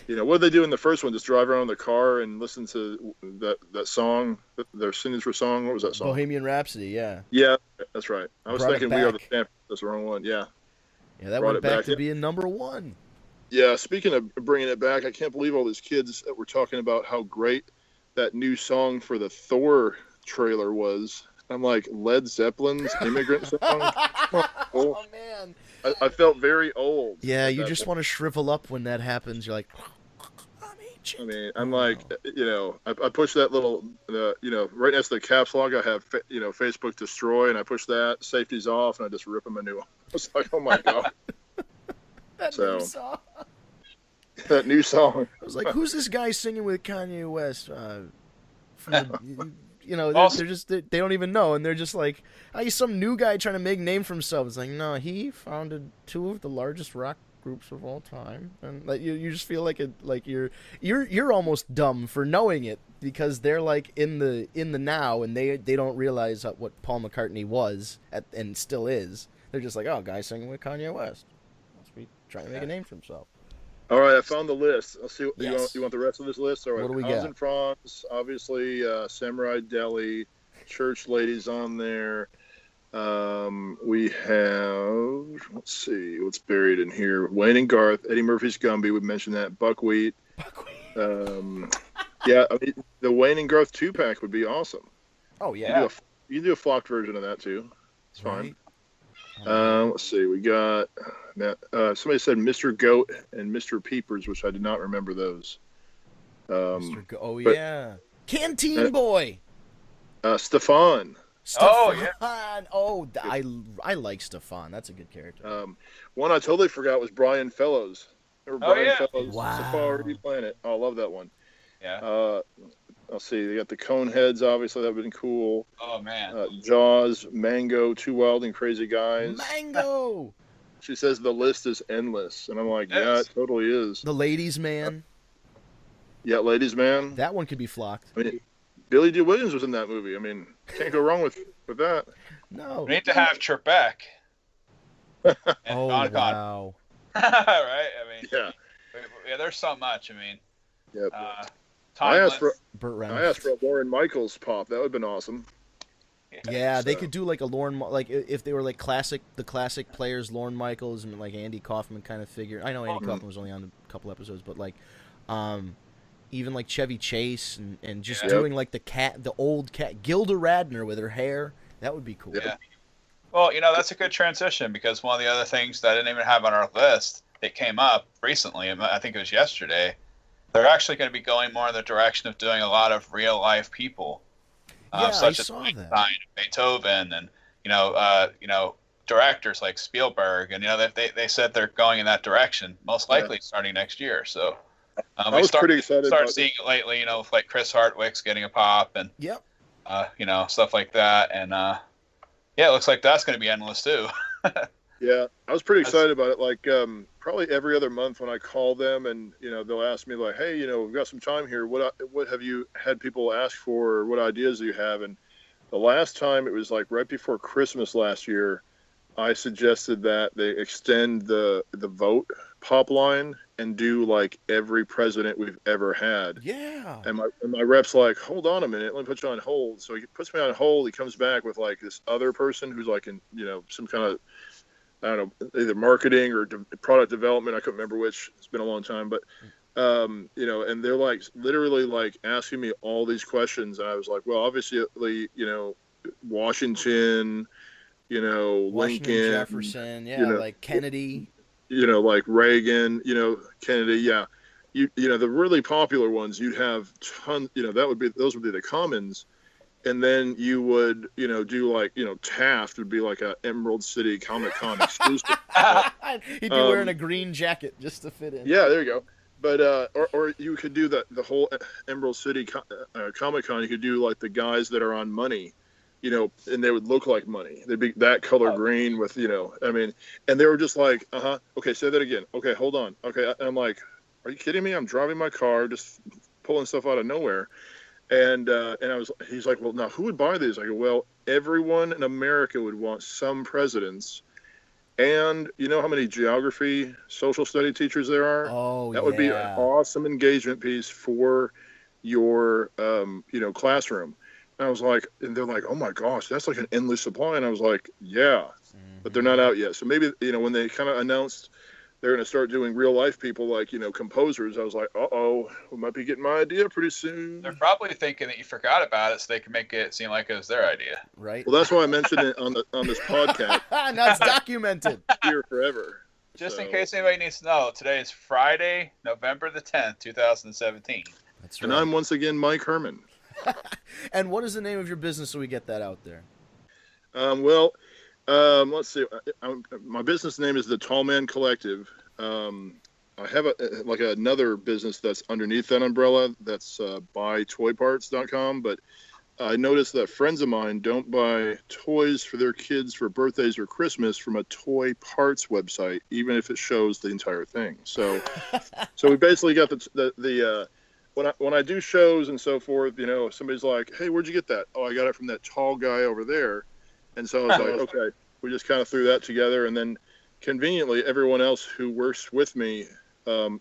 What did they do in the first one? Just drive around in the car and listen to that song, their signature song. What was that song? Bohemian Rhapsody, yeah. Yeah, that's right. I was thinking We Are the Champions. That's the wrong one. Yeah. Yeah, that went back to being number one. Yeah, speaking of bringing it back, I can't believe all these kids that were talking about how great that new song for the Thor trailer was. I'm like, Led Zeppelin's Immigrant Song? Oh, man. I felt very old. Yeah, you just want to shrivel up when that happens. You're like, I'm ancient. I mean, I'm like, I push that little, right next to the caps lock, I have, Facebook destroy, and I push that, safety's off, and I just rip them a new one. I was like, oh my God. New song. That new song. I was like, who's this guy singing with Kanye West? From the Also- they're just they don't even know, and they're just like, oh, he's some new guy trying to make a name for himself. It's like, no, he founded two of the largest rock groups of all time, and like you just feel like you're almost dumb for knowing it because they're like in the now, and they don't realize what Paul McCartney was and still is. They're just like, oh, guy singing with Kanye West, must be trying to make a name for himself. All right, I found the list. I'll see. Yes. You want the rest of this list? All right. What do we Hans got? and Franz, obviously, Samurai Deli, Church Ladies on there. We have, let's see, what's buried in here. Wayne and Garth, Eddie Murphy's Gumby. We mentioned that. Buckwheat. Yeah, I mean, the Wayne and Garth 2-pack would be awesome. Oh yeah. You can do a flocked version of that too. It's fine. Right. Let's see. We got somebody said Mr. Goat and Mr. Peepers, which I did not remember those. Yeah, Canteen Boy. Stefan. Oh, yeah. Oh, I like Stefan. That's a good character. One I totally forgot was Brian Fellows. Remember Oh, Brian yeah. Fellows? Wow. Safari Planet. Oh, I love that one. Yeah. Let's see. They got the Coneheads. Obviously, that would have been cool. Oh man. Jaws, Mango, Two Wild and Crazy Guys. Mango. She says the list is endless, and I'm like, yeah, Yes. it totally is. The Ladies Man. Yeah, Ladies Man. That one could be flocked. I mean, Billy D. Williams was in that movie. I mean, can't go wrong with that. No. We need to have Trebek. And Oh Don Cotton. wow. Right? I mean, Yeah. there's so much. I mean, Yep. Tom I asked Lentz- Burt I Reynolds. asked for a Lauren Michaels pop. That would have been awesome. Yeah, they So- could do like a like if they were like the classic players, Lorne Michaels and like Andy Kaufman kind of figure. I know Andy Kaufman was only on a couple episodes, but like, even like Chevy Chase and just Yeah. doing like the old cat, Gilda Radner with her hair. That would be cool. Yeah. Well, that's a good transition because one of the other things that I didn't even have on our list that came up recently, I think it was yesterday, they're actually going to be going more in the direction of doing a lot of real life people, Yeah, such I as saw Einstein that. and Beethoven, and directors like Spielberg, and they said they're going in that direction, most likely starting next year. So I we was pretty excited start about seeing it lately, with like Chris Hardwick's getting a pop and Yep. stuff like that, and yeah, it looks like that's going to be endless too. Yeah, I was pretty excited about it. Like, probably every other month when I call them and, they'll ask me like, hey, we've got some time here. What have you had people ask for, or what ideas do you have? And the last time, it was like right before Christmas last year, I suggested that they extend the vote pop line and do like every president we've ever had. Yeah. And my rep's like, hold on a minute, let me put you on hold. So he puts me on hold. He comes back with like this other person who's like in, some kind of, I don't know, either marketing or product development. I couldn't remember which. It's been a long time, but and they're like literally like asking me all these questions, and I was like, well, obviously, Washington, Lincoln, Jefferson, like Kennedy. Like Reagan, Kennedy, yeah. The really popular ones, you'd have tons. Those would be the commons. And then you would, do like, Taft would be like a Emerald City Comic Con exclusive. He'd be wearing a green jacket just to fit in. Yeah, there you go. But or you could do the whole Emerald City Comic Con. You could do like the guys that are on Money, and they would look like Money. They'd be that color green with, and they were just like, okay, say that again. Okay, hold on. Okay, I'm like, are you kidding me? I'm driving my car, just pulling stuff out of nowhere. And he's like, well, now who would buy these? I go, well, everyone in America would want some presidents. And you know how many geography, social study teachers there are? Oh, that would be an awesome engagement piece for your, classroom. And I was like, and they're like, oh my gosh, that's like an endless supply. And I was like, yeah, but they're not out yet. So maybe, when they kind of announced they're going to start doing real life people like, composers, I was like, we might be getting my idea pretty soon. They're probably thinking that you forgot about it so they can make it seem like it was their idea. Right. Well, that's why I mentioned it on this podcast. Now it's documented. Here forever. Just So- in case anybody needs to know, today is Friday, November the 10th, 2017. That's And right. I'm once again Mike Hermann. And what is the name of your business so we get that out there? Let's see. My business name is the Tall Man Collective. I have another business that's underneath that umbrella. That's buytoyparts.com. But I noticed that friends of mine don't buy toys for their kids for birthdays or Christmas from a toy parts website, even if it shows the entire thing. So, we basically got the when I do shows and so forth, if somebody's like, "Hey, where'd you get that?" "Oh, I got it from that tall guy over there." And so I was like, "Okay." We just kind of threw that together, and then conveniently, everyone else who works with me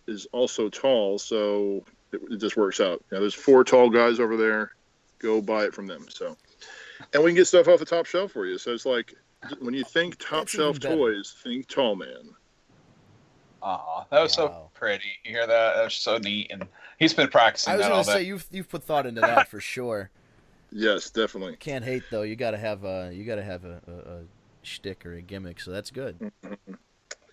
is also tall, so it just works out. There's 4 tall guys over there. Go buy it from them. So, and we can get stuff off the top shelf for you. So it's like when you think top shelf toys, think Tall Man. Aw, that was so pretty. You hear that? That was so neat. And he's been practicing. I was going to say you've put thought into that for sure. Yes, definitely. Can't hate though. You got to have a shtick or a gimmick, so that's good. Mm-hmm.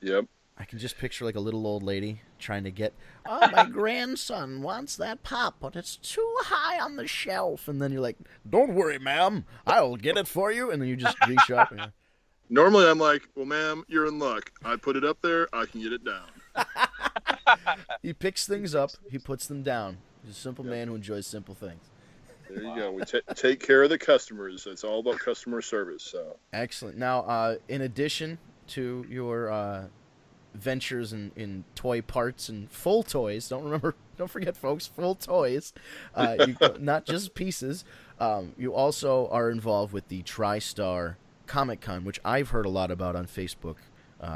Yep. I can just picture like a little old lady trying to get, "Oh, my grandson wants that pop, but it's too high on the shelf." And then you're like, "Don't worry, ma'am, I'll get it for you." And then you just reach up. And... Normally I'm like, "Well, ma'am, you're in luck. I put it up there. I can get it down." He picks things up. He puts them down. He's a simple man who enjoys simple things. There you go. We take care of the customers. It's all about customer service. So excellent. Now, in addition to your ventures in toy parts and full toys, don't forget, folks, full toys, not just pieces. You also are involved with the TriStar Comic Con, which I've heard a lot about on Facebook.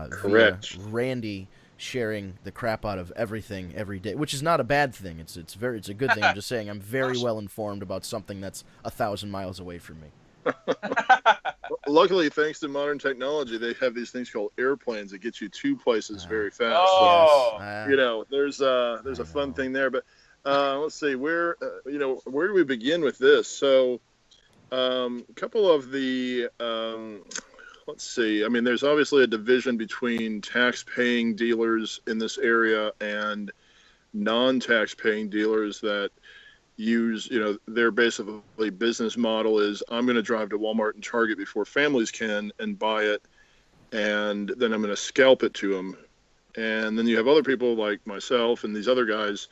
Correct. Via Randy sharing the crap out of everything every day, which is not a bad thing. It's a good thing. I'm just saying I'm very well informed about something that's 1,000 miles away from me. Luckily, thanks to modern technology, they have these things called airplanes that get you to places very fast. Oh, There's a fun thing there. But let's see, where do we begin with this? So, a couple of the let's see. I mean, there's obviously a division between tax-paying dealers in this area and non-tax-paying dealers that use, their basically business model is, I'm going to drive to Walmart and Target before families can and buy it, and then I'm going to scalp it to them. And then you have other people like myself and these other guys,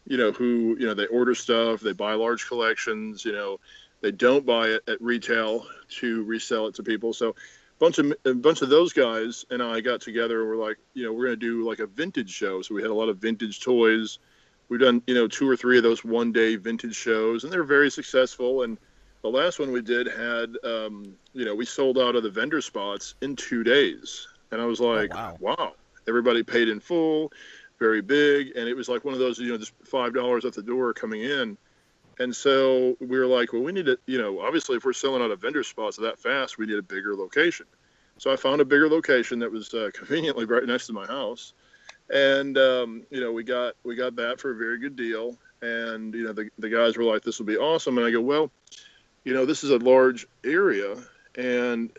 who, they order stuff, they buy large collections, they don't buy it at retail to resell it to people. So a bunch of those guys and I got together and we're like, we're going to do like a vintage show. So we had a lot of vintage toys. We've done, 2 or 3 of those one-day vintage shows, and they're very successful. And the last one we did had, we sold out of the vendor spots in 2 days. And I was like, wow. Everybody paid in full, very big. And it was like one of those, just $5 at the door coming in. And so we were like, well, we need to, obviously if we're selling out of vendor spots that fast, we need a bigger location. So I found a bigger location that was conveniently right next to my house. And, we got that for a very good deal. And, the guys were like, this will be awesome. And I go, well, this is a large area. And,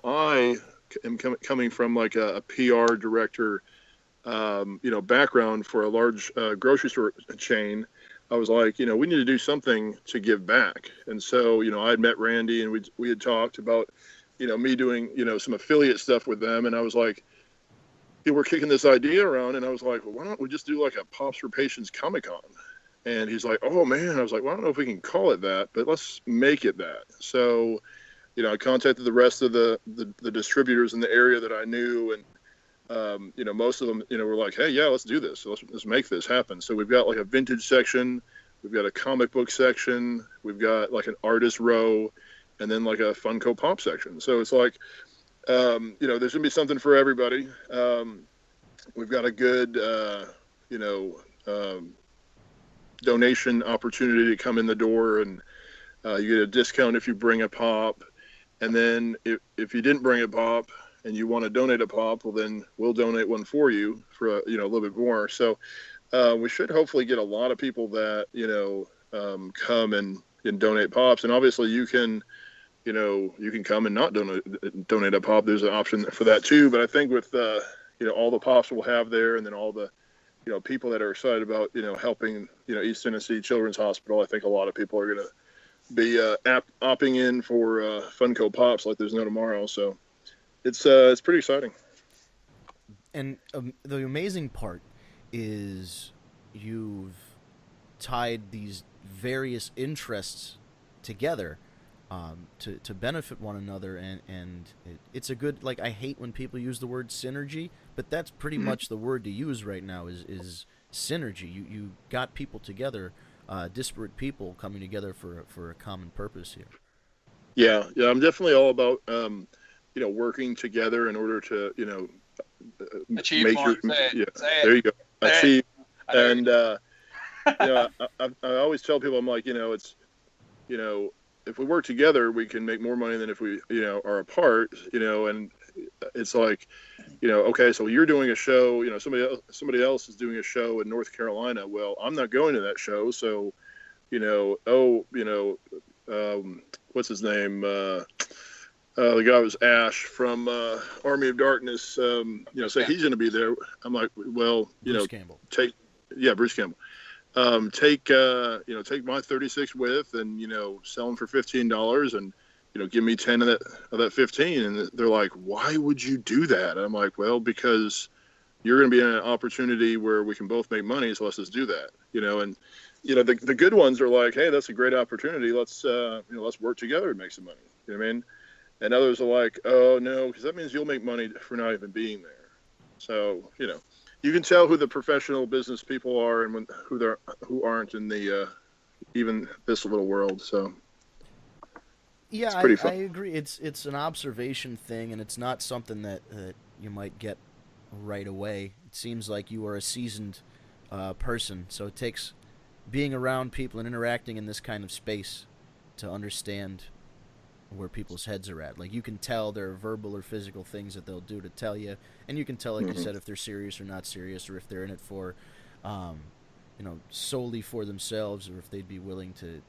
I am coming from like a PR director, background for a large grocery store chain. I was like, we need to do something to give back. And so, I had met Randy and we had talked about, me doing, some affiliate stuff with them. And I was like, we're kicking this idea around, and I was like, well, why don't we just do like a Pops for Patients Comic-Con? And he's like, oh, man. I was like, well, I don't know if we can call it that, but let's make it that. So, I contacted the rest of the distributors in the area that I knew, and, most of them, were like, hey, yeah, let's do this. So let's make this happen. So we've got like a vintage section. We've got a comic book section. We've got like an artist row, and then like a Funko Pop section. So it's like, there's going to be something for everybody. We've got a good, donation opportunity to come in the door, and you get a discount if you bring a pop. And then if you didn't bring a pop and you want to donate a pop, well, then we'll donate one for you for a little bit more. So we should hopefully get a lot of people that, come and donate pops. And obviously you can come and not donate a pop. There's an option for that too. But I think with, all the pops we'll have there, and then all the, people that are excited about, helping, East Tennessee Children's Hospital, I think a lot of people are going to be opting in for Funko Pops like there's no tomorrow. So it's pretty exciting. And the amazing part is you've tied these various interests together to benefit one another, and it's a good, like, I hate when people use the word synergy, but that's pretty much the word to use right now is synergy. You got people together, disparate people coming together for a common purpose here. Yeah, I'm definitely all about working together in order to achieve make more. yeah. Say There you go, achieve. And I always tell people, I'm like, it's if we work together, we can make more money than if we are apart. And it's like, okay, so you're doing a show, somebody else is doing a show in North Carolina. Well, I'm not going to that show, so what's his name? The guy was Ash from Army of Darkness. Say he's going to be there. I'm like, well, Bruce Campbell. Bruce Campbell. Take my 36 width and sell them for $15 and give me 10 of that 15. And they're like, why would you do that? And I'm like, well, because you're going to be in an opportunity where we can both make money, so let's just do that. And the good ones are like, hey, that's a great opportunity. Let's work together and make some money. You know what I mean? And others are like, oh no, because that means you'll make money for not even being there. So you can tell who the professional business people are and who aren't in the even this little world. So yeah, it's pretty fun. I agree. It's an observation thing, and it's not something that you might get right away. It seems like you are a seasoned person, so it takes being around people and interacting in this kind of space to understand where people's heads are at. Like, you can tell there are verbal or physical things that they'll do to tell you, and you can tell, like you said, if they're serious or not serious, or if they're in it for solely for themselves, or if they'd be willing to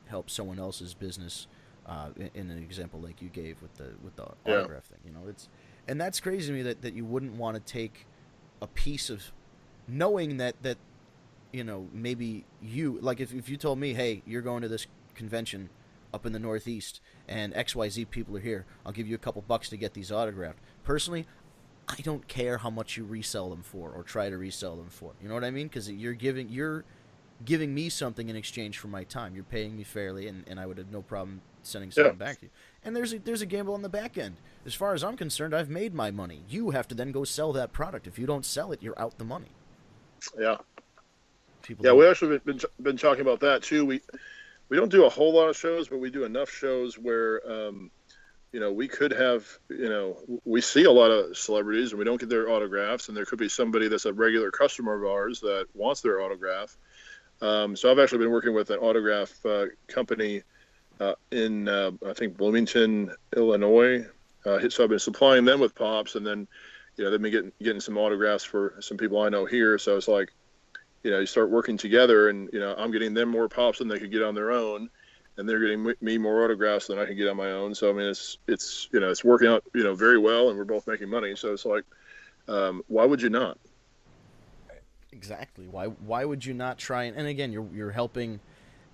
help someone else's business, in an example like you gave with the autograph thing. And that's crazy to me that you wouldn't want to take a piece of, knowing that maybe you, like, if you told me, hey, you're going to this convention up in the Northeast, and XYZ people are here, I'll give you a couple bucks to get these autographed. Personally, I don't care how much you resell them for or try to resell them for. You know what I mean? Because you're giving me something in exchange for my time. You're paying me fairly, and I would have no problem sending something back to you. And there's a gamble on the back end. As far as I'm concerned, I've made my money. You have to then go sell that product. If you don't sell it, you're out the money. Yeah. We actually been talking about that too. We don't do a whole lot of shows, but we do enough shows where, we could have, we see a lot of celebrities and we don't get their autographs, and there could be somebody that's a regular customer of ours that wants their autograph. So I've actually been working with an autograph company in, I think, Bloomington, Illinois. So I've been supplying them with pops, and then, they've been getting some autographs for some people I know here. So it's like, you start working together, and I'm getting them more pops than they could get on their own, and they're getting me more autographs than I can get on my own. So I mean, it's working out very well, and we're both making money. So it's like, why would you not? Exactly. Why would you not try? And again, you're helping,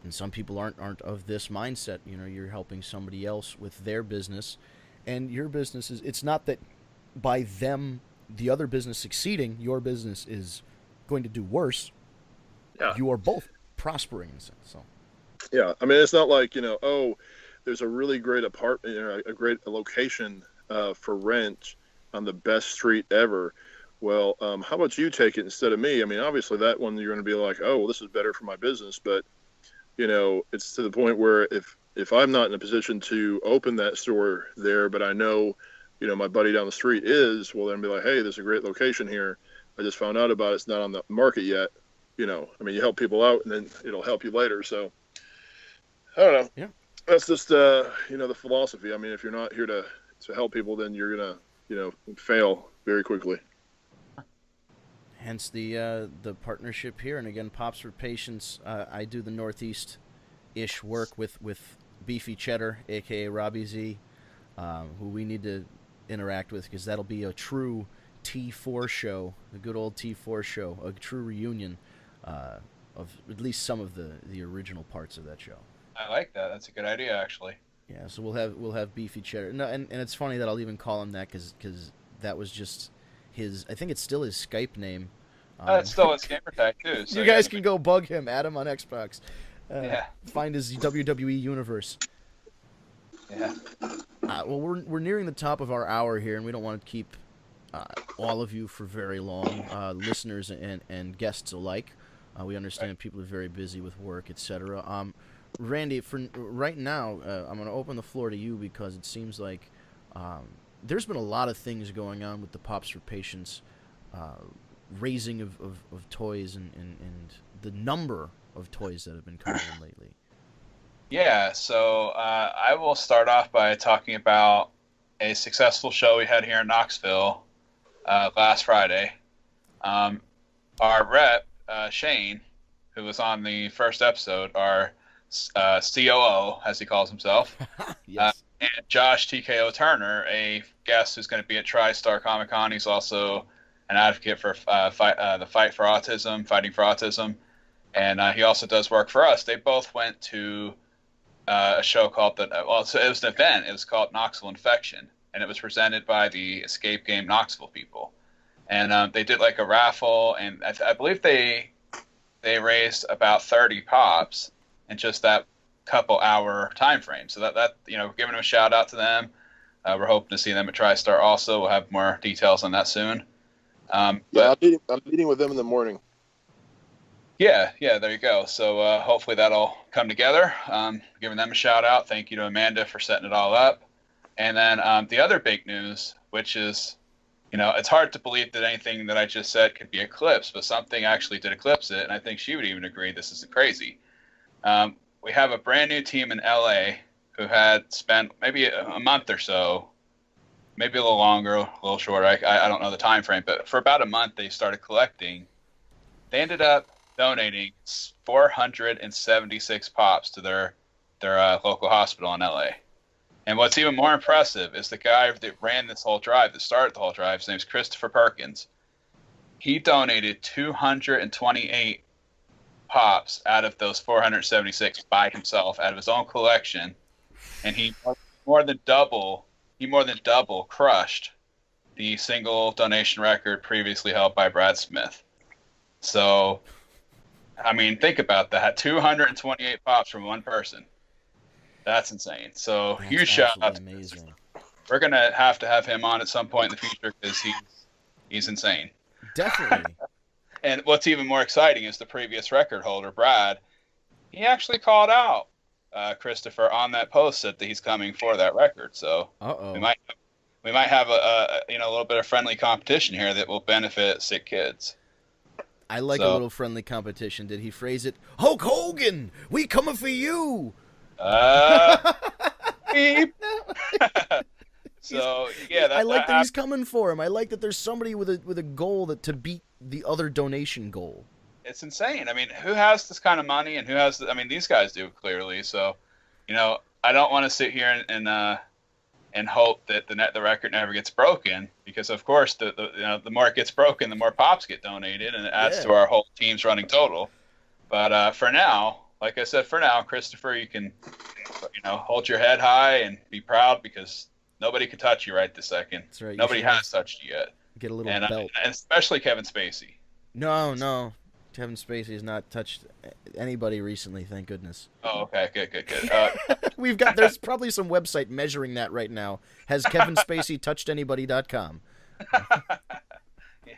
and some people aren't of this mindset. You're helping somebody else with their business, and your business is. It's not that by them, the other business succeeding, your business is going to do worse. Yeah. You are both prospering in a sense. So. Yeah, I mean, it's not like there's a really great apartment, a great location for rent on the best street ever. Well, how about you take it instead of me? I mean, obviously that one you're going to be like, oh, well, this is better for my business. But it's to the point where if I'm not in a position to open that store there, but I know, my buddy down the street is, well, then be like, hey, there's a great location here. I just found out about it. It's not on the market yet. I mean, you help people out, and then it'll help you later. So, I don't know. Yeah. That's just, the philosophy. I mean, if you're not here to help people, then you're going to, fail very quickly. Hence the partnership here. And again, Pops for Patience. I do the Northeast-ish work with Beefy Cheddar, a.k.a. Robbie Z, who we need to interact with, because that'll be a true T4 show, the good old T4 show, a true reunion of at least some of the original parts of that show. I like that. That's a good idea, actually. Yeah, so we'll have Beefy Cheddar. No, and it's funny that I'll even call him that because that was just his. I think it's still his Skype name. It's still his gamer tag too. So you guys can go bug him, Adam, on Xbox. Yeah. Find his WWE universe. Yeah. Well, we're nearing the top of our hour here, and we don't want to keep all of you for very long, listeners and guests alike. We understand people are very busy with work, etc. Randy, for right now, I'm going to open the floor to you because it seems like there's been a lot of things going on with the Pops for Patients raising of toys and the number of toys that have been coming in lately. Yeah, so I will start off by talking about a successful show we had here in Knoxville last Friday. Our rep, Shane, who was on the first episode, our COO, as he calls himself, Yes. and Josh TKO Turner, a guest who's going to be at TriStar Comic Con. He's also an advocate for the fighting for autism, and he also does work for us. They both went to a show called it was an event. It was called Knoxville Infection, and it was presented by the Escape Game Knoxville people. And they did like a raffle, and I believe they raised about 30 pops in just that couple hour time frame. So that we're giving them a shout out to them. We're hoping to see them at TriStar also. We'll have more details on that soon. I'm meeting with them in the morning. Yeah, there you go. So hopefully that'll come together. Giving them a shout out. Thank you to Amanda for setting it all up. And then the other big news, which is, it's hard to believe that anything that I just said could be eclipsed, but something actually did eclipse it, and I think she would even agree this is crazy. We have a brand new team in LA who had spent maybe a month or so, maybe a little longer, a little shorter. I don't know the time frame, but for about a month they started collecting. They ended up donating 476 pops to their local hospital in LA. And what's even more impressive is the guy that ran this whole drive, that started the whole drive, his name's Christopher Perkins. He donated 228 pops out of those 476 by himself, out of his own collection, and he more than double crushed the single donation record previously held by Brad Smith. So, I mean, think about that. 228 pops from one person. That's insane. So, That's huge shout out. Amazing. We're going to have him on at some point in the future because he's insane. Definitely. And what's even more exciting is the previous record holder, Brad. He actually called out Christopher on that post that he's coming for that record. So we might have a little bit of friendly competition here that will benefit sick kids. I like a little friendly competition. Did he phrase it? Hulk Hogan, we coming for you. Beep. So yeah, I like that he's coming for him. I like that there's somebody with a goal to beat the other donation goal. It's insane. I mean, who has this kind of money, and who has? These guys do clearly. So, I don't want to sit here and hope that the record never gets broken, because of course the more it gets broken, the more pops get donated, and it adds to our whole team's running total. But for now, like I said, Christopher, you can hold your head high and be proud, because nobody can touch you right this second. That's right. Nobody has touched you yet. Get a little belt. And especially Kevin Spacey. No. Kevin Spacey has not touched anybody recently, thank goodness. Oh, okay. Good. There's probably some website measuring that right now. Has Kevin Spacey touched anybody.com? Yeah.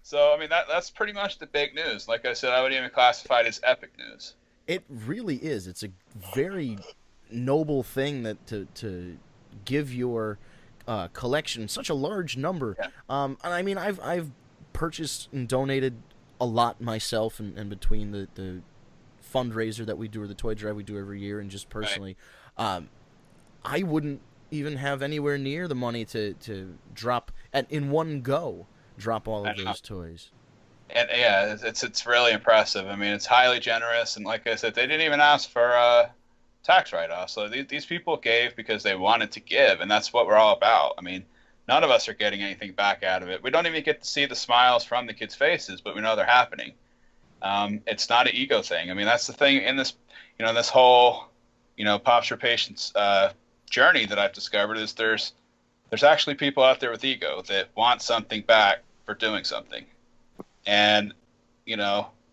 So, that's pretty much the big news. Like I said, I would even classify it as epic news. It really is. It's a very noble thing that to give your collection such a large number. Yeah. And I've purchased and donated a lot myself, and between the fundraiser that we do, or the toy drive we do every year, and just personally, right. I wouldn't even have anywhere near the money to drop in one go all of those toys. And yeah, it's really impressive. It's highly generous, and like I said, they didn't even ask for tax write-off. So these people gave because they wanted to give, and that's what we're all about. None of us are getting anything back out of it. We don't even get to see the smiles from the kids' faces, but we know they're happening. It's not an ego thing. That's the thing in this, this whole, Pops for Patients journey that I've discovered, is there's actually people out there with ego that want something back for doing something. And,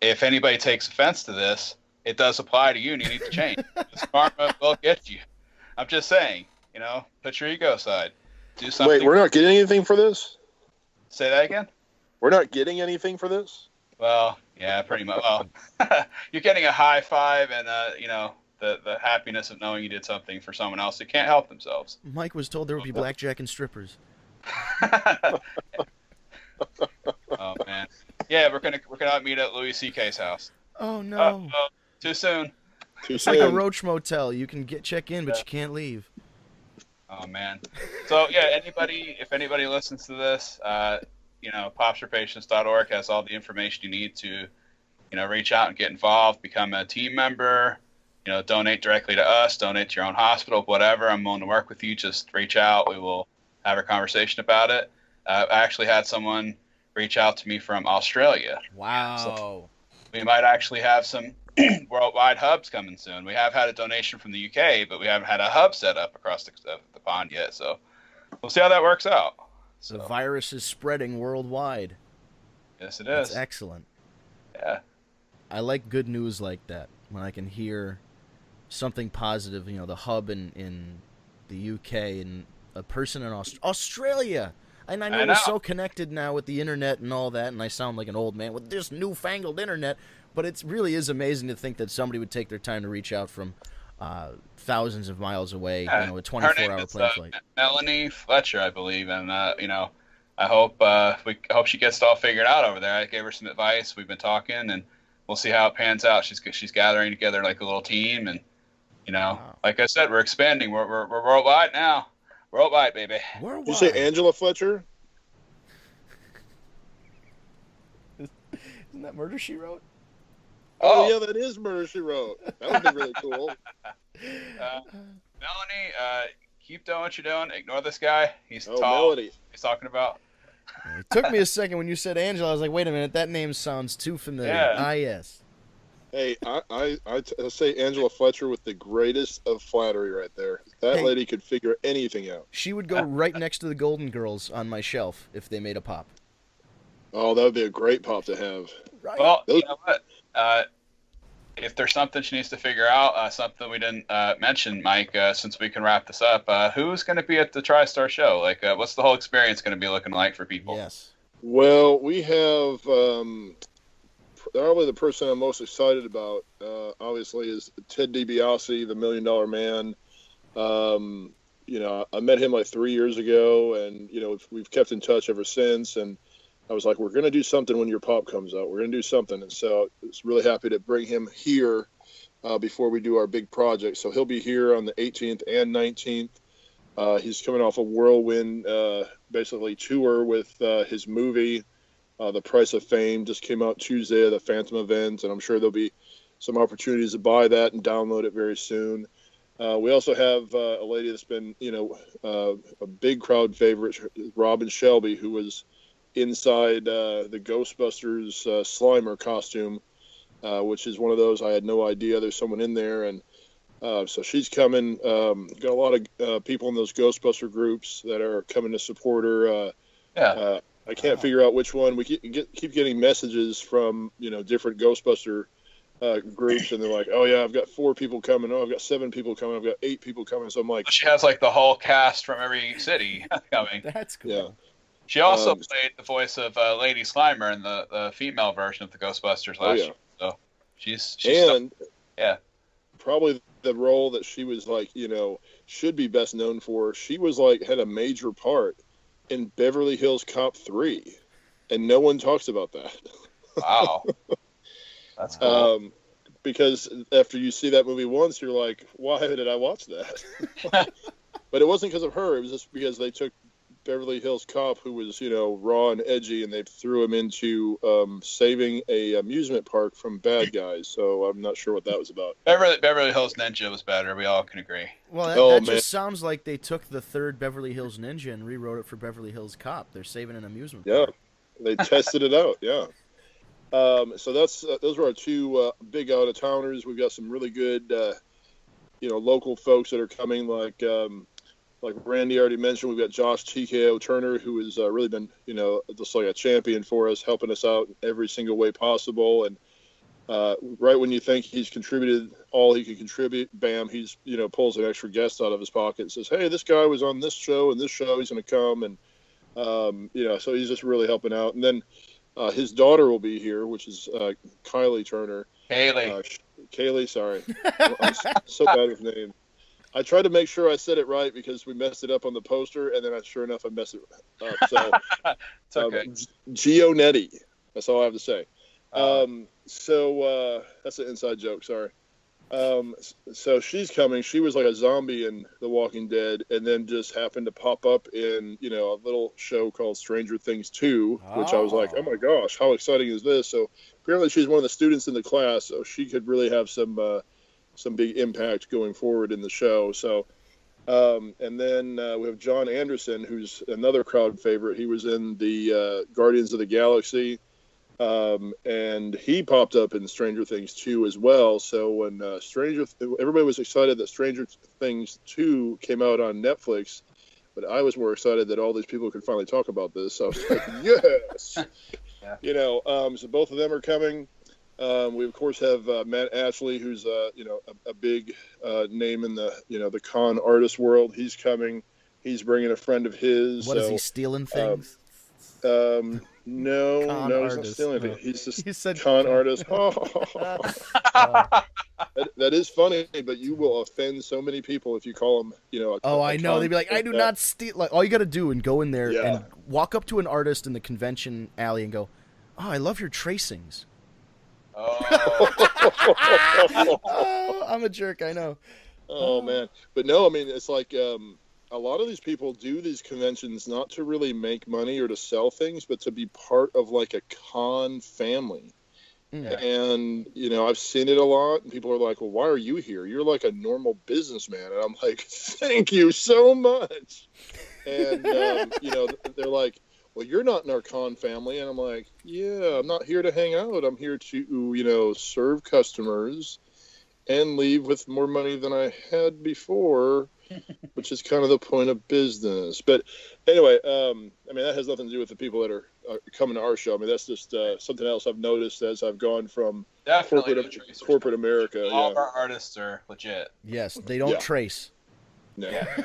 if anybody takes offense to this, it does apply to you, and you need to change. This karma will get you. I'm just saying, put your ego aside. Do something. Wait, we're not getting anything for this? Say that again? We're not getting anything for this? Well, yeah, pretty much. Well, you're getting a high five and, the happiness of knowing you did something for someone else who can't help themselves. Mike was told there would be blackjack and strippers. Oh, man. Yeah, we're gonna meet at Louis C.K's house. Oh, no. Too soon. It's like a Roach Motel. You can check in, but you can't leave. Oh, man. So, yeah, if anybody listens to this, popsforpatients.org has all the information you need to, reach out and get involved, become a team member, donate directly to us, donate to your own hospital, whatever. I'm willing to work with you. Just reach out. We will have a conversation about it. I actually had someone reach out to me from Australia. Wow. So we might actually have some worldwide hubs coming soon. We have had a donation from the UK, but we haven't had a hub set up across the pond yet. So we'll see how that works out. So, the virus is spreading worldwide. Yes, it is. That's excellent. Yeah. I like good news like that, when I can hear something positive, the hub in the UK and a person in Australia. And I know we're so connected now with the internet and all that, and I sound like an old man with this newfangled internet, but it really is amazing to think that somebody would take their time to reach out from thousands of miles away, a 24-hour plane flight. Melanie Fletcher, I believe, and I hope she gets it all figured out over there. I gave her some advice. We've been talking, and we'll see how it pans out. She's gathering together like a little team, and like I said, we're expanding. We're worldwide now. Worldwide, baby. Worldwide. Did you say Angela Fletcher? Isn't that Murder, She Wrote? Oh, yeah, that is Murder, She Wrote. That would be really cool. Melanie, keep doing what you're doing. Ignore this guy. He's tall. Melody. He's talking about. It took me a second when you said Angela. I was like, wait a minute, that name sounds too familiar. Yeah. Ah, yes. Hey, I say Angela Fletcher with the greatest of flattery right there. That lady could figure anything out. She would go right next to the Golden Girls on my shelf if they made a pop. Oh, that would be a great pop to have. Right. Well, you know what? If there's something she needs to figure out, something we didn't mention, Mike, since we can wrap this up, who's going to be at the TriStar show? Like, what's the whole experience going to be looking like for people? Yes. Well, we have probably the person I'm most excited about, obviously, is Ted DiBiase, the $1 Million Man. I met him like 3 years ago, and we've kept in touch ever since. And I was like, we're going to do something when your pop comes out. We're going to do something. And so I was really happy to bring him here before we do our big project. So he'll be here on the 18th and 19th. He's coming off a whirlwind, basically tour with his movie, The Price of Fame. Just came out Tuesday, the Phantom event, and I'm sure there'll be some opportunities to buy that and download it very soon. We also have a lady that's been, a big crowd favorite, Robin Shelby, who was inside the Ghostbusters Slimer costume, which is one of those I had no idea there's someone in there, and so she's coming. Got a lot of people in those Ghostbuster groups that are coming to support her. I can't figure out which one. We keep getting messages from different Ghostbuster groups, and they're like, "Oh yeah, I've got 4 people coming. Oh, I've got 7 people coming. I've got 8 people coming." So I'm like, she has like the whole cast from every city coming. That's cool. Yeah. She also played the voice of Lady Slimer in the female version of the Ghostbusters last year. So she's probably the role that she was like, should be best known for. She was like had a major part in Beverly Hills Cop 3, and no one talks about that. Wow. That's cool. Because after you see that movie once, you're like, why did I watch that? But it wasn't because of her. It was just because they took Beverly Hills Cop, who was, raw and edgy, and they threw him into saving a amusement park from bad guys. So I'm not sure what that was about. Beverly Hills Ninja was better. We all can agree. Well, that just sounds like they took the third Beverly Hills Ninja and rewrote it for Beverly Hills Cop. They're saving an amusement park. Yeah, they tested it out. Yeah. So those were our 2 big out-of-towners. We've got some really good, local folks that are coming, like Randy already mentioned. We've got Josh TKO Turner, who has really been, just like a champion for us, helping us out in every single way possible. And right when you think he's contributed all he can contribute, bam, he's pulls an extra guest out of his pocket and says, "Hey, this guy was on this show and this show. He's going to come." And so he's just really helping out. And then his daughter will be here, which is Kylie Turner. Kaylee, sorry. I'm so bad with names. I tried to make sure I said it right because we messed it up on the poster, and then sure enough, I messed it up. So, it's okay. Gionetti. That's all I have to say. So that's an inside joke. Sorry. So she's coming. She was like a zombie in The Walking Dead, and then just happened to pop up in a little show called Stranger Things 2, which I was like, oh my gosh, how exciting is this? So apparently she's one of the students in the class, so she could really have some big impact going forward in the show. So and then we have John Anderson, who's another crowd favorite. He was in the Guardians of the Galaxy. And he popped up in Stranger Things 2 as well. So when everybody was excited that Stranger Things 2 came out on Netflix, but I was more excited that all these people could finally talk about this. So I was like, yes, Yeah. So both of them are coming. We of course have Matt Ashley, who's a big name in the con artist world. He's coming. He's bringing a friend of his. What is he stealing things? No, Con he's artist. not stealing anything. No. He's just He said con artist. That is funny, but you will offend so many people if you call him, I know. They'd be like, I do not steal. Like, all you got to do and go in there Yeah. and walk up to an artist in the convention alley and go, "Oh, I love your tracings." Oh, I'm a jerk. I know. Oh man, but no, I mean it's like a lot of these people do these conventions not to really make money or to sell things, but to be part of like a con family. And I've seen it a lot, and people are like, "Well, why are you here? You're like a normal businessman." And I'm like, "Thank you so much." And they're like, "Well, you're not in our con family," and I'm like, "Yeah, I'm not here to hang out. I'm here to serve customers and leave with more money than I had before." Which is kind of the point of business. But anyway, that has nothing to do with the people that are coming to our show. I mean, that's just something else I've noticed as I've gone from corporate America. All of our artists are legit. Yes, they don't trace. No. Yeah.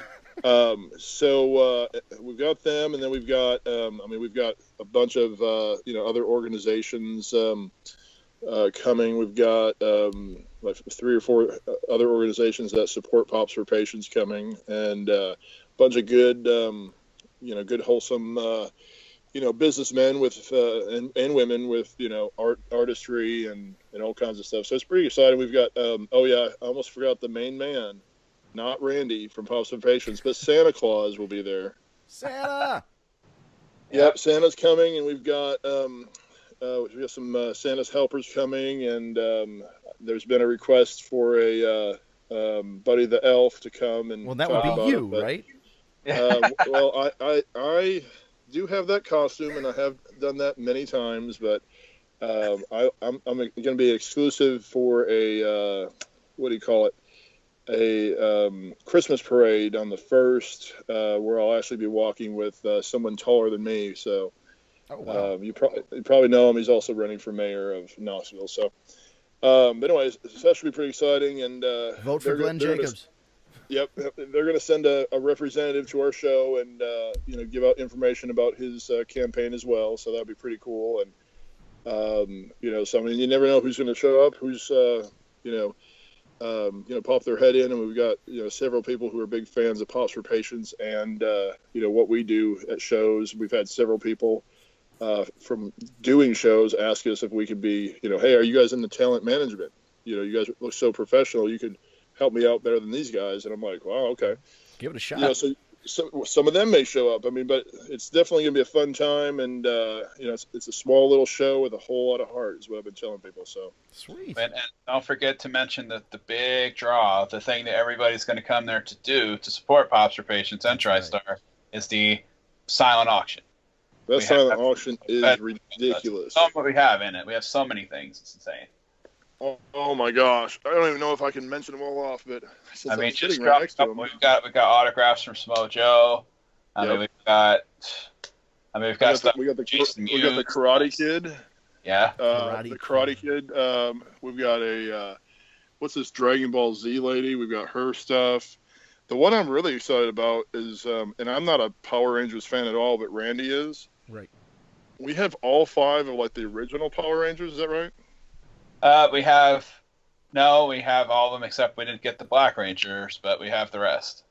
So we've got them, and then we've got we've got a bunch of other organizations coming. We've got like 3 or 4 other organizations that support Pops for Patients coming, and a bunch of good, good wholesome, businessmen with and women with artistry and all kinds of stuff. So it's pretty exciting. We've got I almost forgot the main man, not Randy from Pops for Patients, but Santa Claus will be there. Santa. Yep, Santa's coming, and we've got some Santa's helpers coming, and there's been a request for a Buddy the Elf to come and that would be you, right? Well, I do have that costume, and I have done that many times, but I'm going to be exclusive for a what do you call it? A Christmas parade on the 1st, where I'll actually be walking with someone taller than me. So. Oh, wow. You probably know him. He's also running for mayor of Knoxville. So, but anyways, that should be pretty exciting. And vote for Glenn Jacobs. Yep, they're going to send a representative to our show and give out information about his campaign as well. So that'd be pretty cool. And so I mean, you never know who's going to show up, who's pop their head in, and we've got several people who are big fans of Pops for Patients and what we do at shows. We've had several people from doing shows ask us if we could be, hey, are you guys in the talent management? You guys look so professional. You could help me out better than these guys. And I'm like, wow, okay. Give it a shot. So some of them may show up. I mean, but it's definitely going to be a fun time. And, it's a small little show with a whole lot of heart is what I've been telling people. So sweet. And don't forget to mention the big draw, the thing that everybody's going to come there to do to support Pops for Patients and TriStar is the silent auction. That silent auction is ridiculous. That's what we have in it. We have so many things. It's insane. Oh my gosh! I don't even know if I can mention them all off, but since I'm just sitting right next to them, we've got autographs from Smo Joe. Yep. We've got stuff. We got the Karate Kid. Yeah. The Karate Kid. We've got a what's this Dragon Ball Z lady? We've got her stuff. The one I'm really excited about is, and I'm not a Power Rangers fan at all, but Randy is. Right. We have all 5 of like the original Power Rangers. Is that right? We have all of them except we didn't get the Black Rangers, but we have the rest.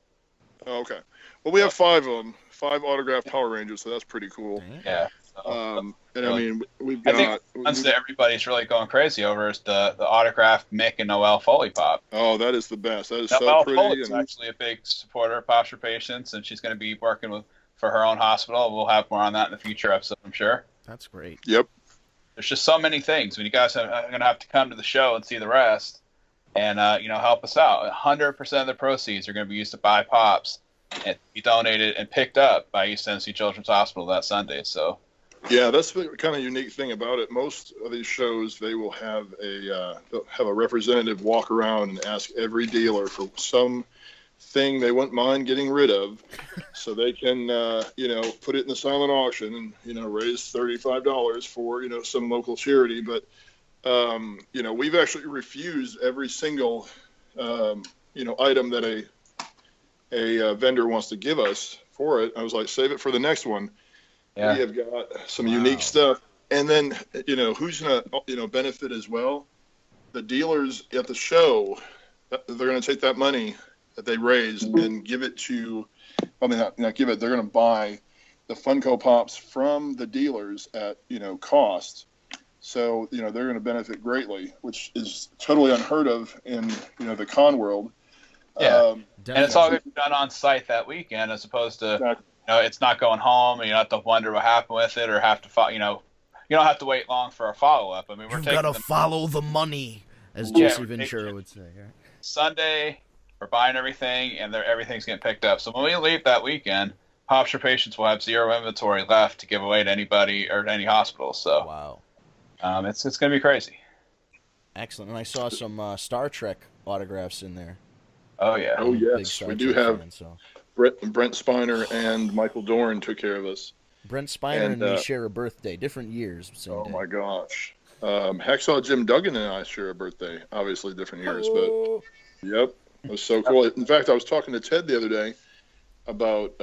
Oh, okay. Well, we have 5 of them, 5 autographed Power Rangers, so that's pretty cool. Yeah. And really, I mean, we've I got. think the ones that everybody's really going crazy over is the autographed Mick and Noelle Foley pop. Oh, that is the best. That is Noelle so pretty. Foley's actually a big supporter of Pops for Patients, and she's going to be working for her own hospital. We'll have more on that in the future episode, I'm sure. That's great. Yep. There's just so many things. When you guys are going to have to come to the show and see the rest, and help us out. 100% of the proceeds are going to be used to buy Pops and be donated and picked up by East Tennessee Children's Hospital that Sunday. So. Yeah, that's the kind of unique thing about it. Most of these shows, they will have they'll have a representative walk around and ask every dealer for some thing they wouldn't mind getting rid of, so they can put it in the silent auction and raise $35 for some local charity. But we've actually refused every single item that a vendor wants to give us for it. I was like, save it for the next one. Yeah. We have got some unique stuff. And then, who's going to, benefit as well? The dealers at the show, they're going to take that money that they raise and give it to, not give it, they're going to buy the Funko Pops from the dealers at, cost. So, they're going to benefit greatly, which is totally unheard of in, the con world. Yeah. And it's all going to be done on site that weekend as opposed to... Exactly. It's not going home, and you don't have to wonder what happened with it, or have to, you don't have to wait long for a follow-up. I mean, you've got to follow the money, as Jesse Ventura would say. Right? Sunday, we're buying everything, and everything's getting picked up. So when we leave that weekend, Pops for Patients will have 0 inventory left to give away to anybody or to any hospital. So wow, it's going to be crazy. Excellent, and I saw some Star Trek autographs in there. Oh yeah, oh yes, we do have. Brent Spiner and Michael Dorn took care of us. Brent Spiner and me share a birthday, different years. Oh my gosh. Hacksaw Jim Duggan and I share a birthday, obviously different years, but yep, it was so cool. In fact, I was talking to Ted the other day about,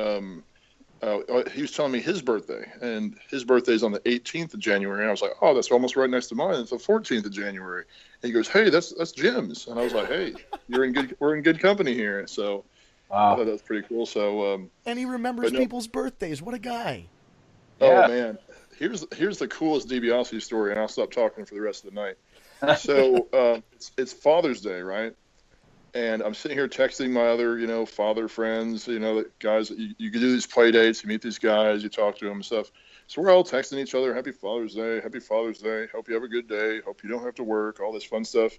he was telling me his birthday, and his birthday is on the 18th of January, and I was like, oh, that's almost right next to mine. It's the 14th of January. And he goes, hey, that's Jim's. And I was like, hey, we're in good company here. So. Wow. I thought that was pretty cool. So, and he remembers people's birthdays. What a guy! Oh man, here's the coolest DiBiase story, and I'll stop talking for the rest of the night. So it's Father's Day, right? And I'm sitting here texting my other, father friends, the guys that you can do these play dates, you meet these guys, you talk to them and stuff. So we're all texting each other, Happy Father's Day, Happy Father's Day, hope you have a good day, hope you don't have to work, all this fun stuff.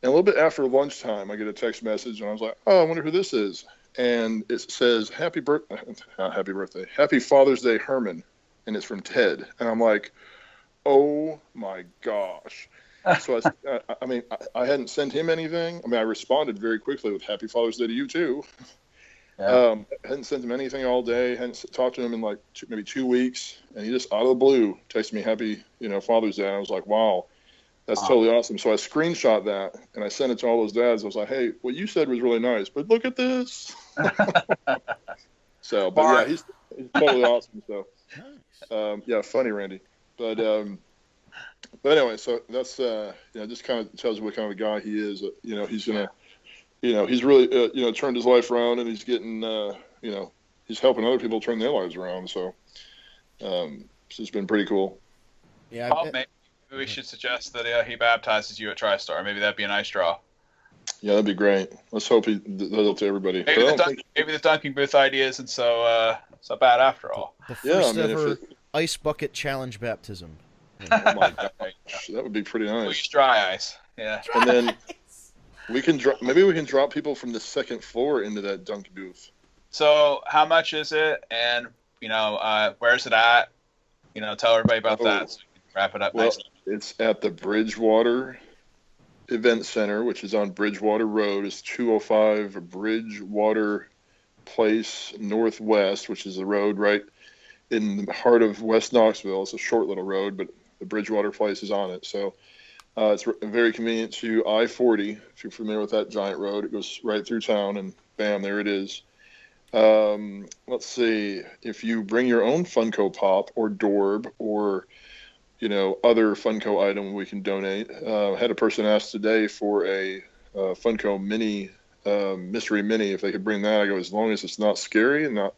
And a little bit after lunchtime, I get a text message, and I was like, oh, I wonder who this is. And it says, Happy Father's Day, Herman. And it's from Ted. And I'm like, oh, my gosh. So, I hadn't sent him anything. I mean, I responded very quickly with Happy Father's Day to you, too. Yeah. I hadn't sent him anything all day. Hadn't talked to him in like maybe 2 weeks. And he just, out of the blue, texted me Happy, Father's Day. And I was like, wow. That's totally awesome. So I screenshot that, and I sent it to all those dads. I was like, hey, what you said was really nice, but look at this. So, but yeah, he's totally awesome. So, yeah, funny, Randy. But anyway, so that's, just kind of tells you what kind of a guy he is. He's going to, he's really, turned his life around, and he's getting, he's helping other people turn their lives around. So, it's just been pretty cool. Yeah. Maybe we should suggest that he baptizes you at TriStar. Maybe that'd be a nice draw. Yeah, that'd be great. Let's hope he does it to everybody. Maybe the dunking booth idea isn't so bad after all. The first ever ice bucket challenge baptism. Oh my gosh, that would be pretty nice. We'll use dry ice. Yeah. And then we can drop people from the second floor into that dunk booth. So how much is it? And where's it at? Tell everybody about that. So we can wrap it up nicely. It's at the Bridgewater Event Center, which is on Bridgewater Road. It's 205 Bridgewater Place Northwest, which is the road right in the heart of West Knoxville. It's a short little road, but the Bridgewater place is on it. So it's very convenient to I-40. If you're familiar with that giant road, it goes right through town, and bam, there it is. Let's see. If you bring your own Funko Pop or Dorb or other Funko item we can donate. Had a person ask today for a Funko Mini Mystery Mini. If they could bring that, I go, as long as it's not scary and not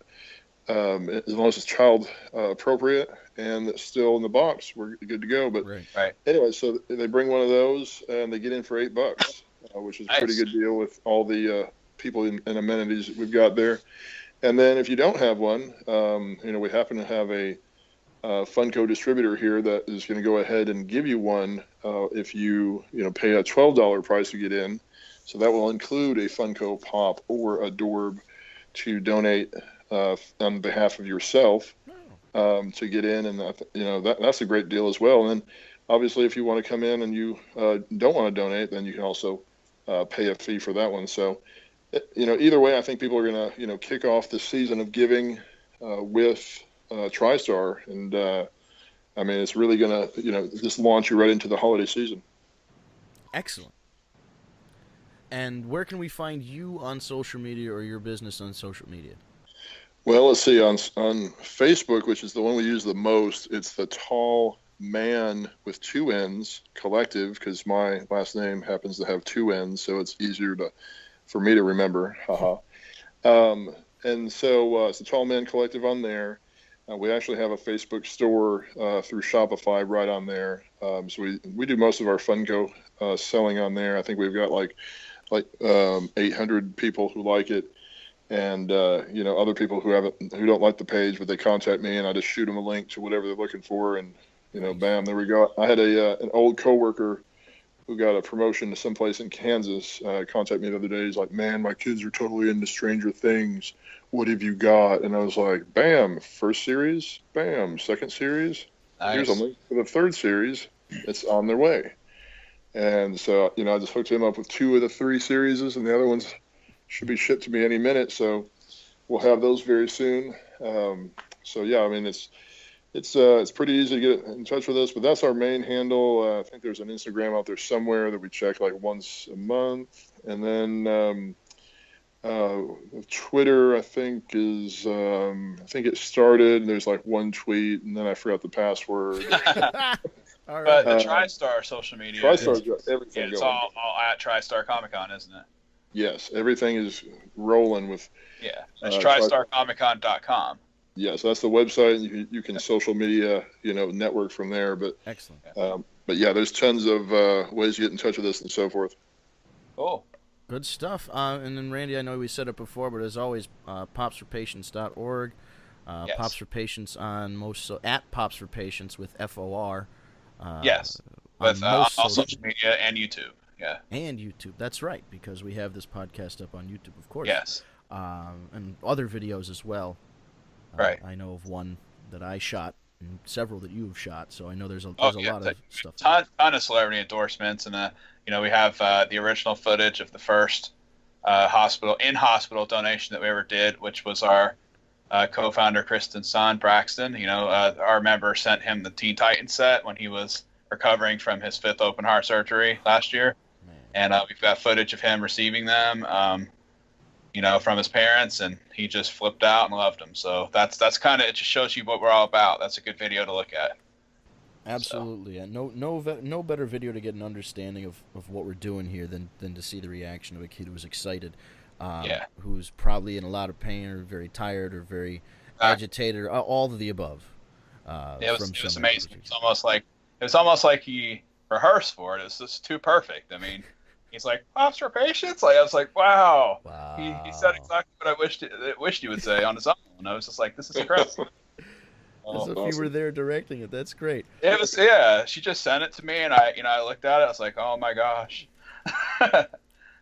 as long as it's child appropriate and it's still in the box, we're good to go. But right. Anyway, so they bring one of those and they get in for $8, which is a pretty good deal with all the people and amenities that we've got there. And then if you don't have one, we happen to have a Funko distributor here that is going to go ahead and give you one if you pay a $12 price to get in. So that will include a Funko Pop or a Dorb to donate on behalf of yourself to get in, and that's a great deal as well. And then obviously if you want to come in and you don't want to donate, then you can also pay a fee for that one. So either way, I think people are going to kick off the season of giving with TriStar, and it's really going to just launch you right into the holiday season. Excellent. And where can we find you on social media or your business on social media? Well, let's see, on Facebook, which is the one we use the most, it's the Tall Man with 2 N's Collective, because my last name happens to have 2 N's, so it's easier for me to remember. Haha. And so it's the Tall Man Collective on there. We actually have a Facebook store through Shopify right on there. So we do most of our Funko selling on there. I think we've got like 800 people who like it, and other people who don't like the page, but they contact me and I just shoot them a link to whatever they're looking for, and bam, there we go. I had an old coworker who got a promotion to someplace in Kansas contact me the other day. He's like, "Man, my kids are totally into Stranger Things. What have you got?" And I was like, bam, first series, bam, second series. Nice. Here's a link for the third series. It's on their way. And so, I just hooked him up with 2 of the 3 series, and the other ones should be shipped to me any minute. So we'll have those very soon. So yeah, it's pretty easy to get in touch with us, but that's our main handle. I think there's an Instagram out there somewhere that we check like once a month. And then Twitter, I think it started. There's like 1 tweet, and then I forgot the password. All right. But the TriStar social media, everything. It's all at TriStar Comic-Con, isn't it? Yes, everything is rolling with. Yeah, it's TriStarComicCon.com. Yes, that's the website. You can social media, network from there. But excellent. But yeah, there's tons of ways to get in touch with us and so forth. Cool. Good stuff. And then Randy, I know we said it before, but as always, popsforpatients.org. Yes. Pops for Patients on most, at Pops for Patients with FOR. Yes, with all social media and YouTube. Yeah. And YouTube. That's right, because we have this podcast up on YouTube, of course. Yes. And other videos as well. Right. I know of one that I shot and several that you have shot, so I know there's a lot of stuff. Ton of celebrity endorsements, and we have the original footage of the first hospital donation that we ever did, which was our co-founder Kristen's son Braxton. Our member sent him the Teen Titans set when he was recovering from his 5th open heart surgery last year. Man. And we've got footage of him receiving them, from his parents, and he just flipped out and loved them. So that's kind of, it just shows you what we're all about. That's a good video to look at. Absolutely. And no better video to get an understanding of what we're doing here than to see the reaction of a kid who's excited, who's probably in a lot of pain or very tired or very agitated, or all of the above. It was amazing. It was almost like he rehearsed for it. It was just too perfect. I mean, he's like, "Pops for Patients." I was like, wow. He said exactly what I wished he would say on his own. And I was just like, this is incredible. As if you were there directing it. That's great. It was, yeah. She just sent it to me, and I looked at it. I was like, oh my gosh.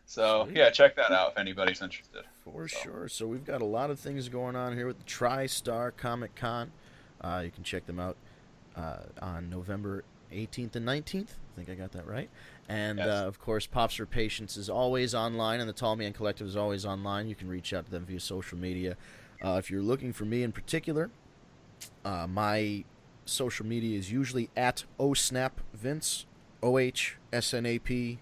So yeah, check that out if anybody's interested. For sure. So we've got a lot of things going on here with the TriStar Comic Con. You can check them out on November 18th and 19th. I think I got that right. And yes. Of course, Pops for Patients is always online, and the Tall Man Collective is always online. You can reach out to them via social media. If you're looking for me in particular, my social media is usually at OSNAPVince, OHSNAPVINCE.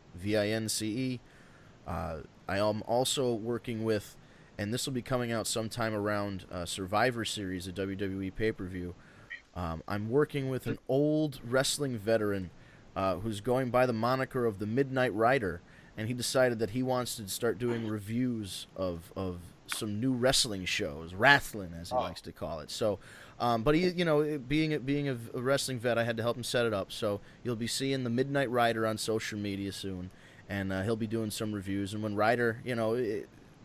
I am also working with, and this will be coming out sometime around Survivor Series, a WWE pay-per-view. I'm working with an old wrestling veteran who's going by the moniker of the Midnight Rider, and he decided that he wants to start doing reviews of some new wrestling shows, wrestling as he likes to call it. So, but he, being a wrestling vet, I had to help him set it up. So you'll be seeing the Midnight Rider on social media soon, and he'll be doing some reviews. And when Ryder,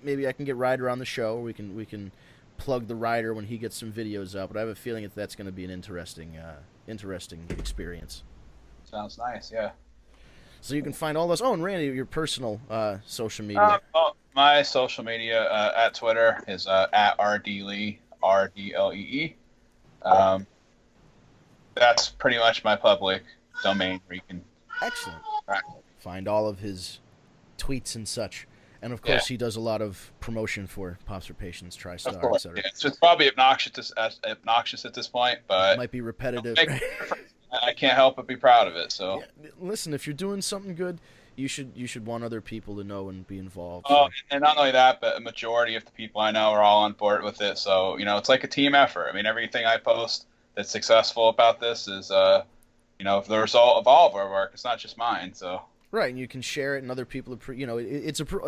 maybe I can get Ryder on the show. We can plug the Ryder when he gets some videos up. But I have a feeling that's going to be an interesting experience. Sounds nice, yeah. So you can find all those. Oh, and Randy, your personal social media. My social media at Twitter is at RDLee, RDLEE. That's pretty much my public domain where you can. Excellent. Find all of his tweets and such. And of course, he does a lot of promotion for Pops for Patients, TriStar, etc. Yeah, it's probably obnoxious at this point, but it might be repetitive. I can't help but be proud of it. So listen, if you're doing something good, you should want other people to know and be involved. Oh, and not only that, but a majority of the people I know are all on board with it. So it's like a team effort. I mean, everything I post that's successful about this is the result of all of our work. It's not just mine. So right, and you can share it, and other people,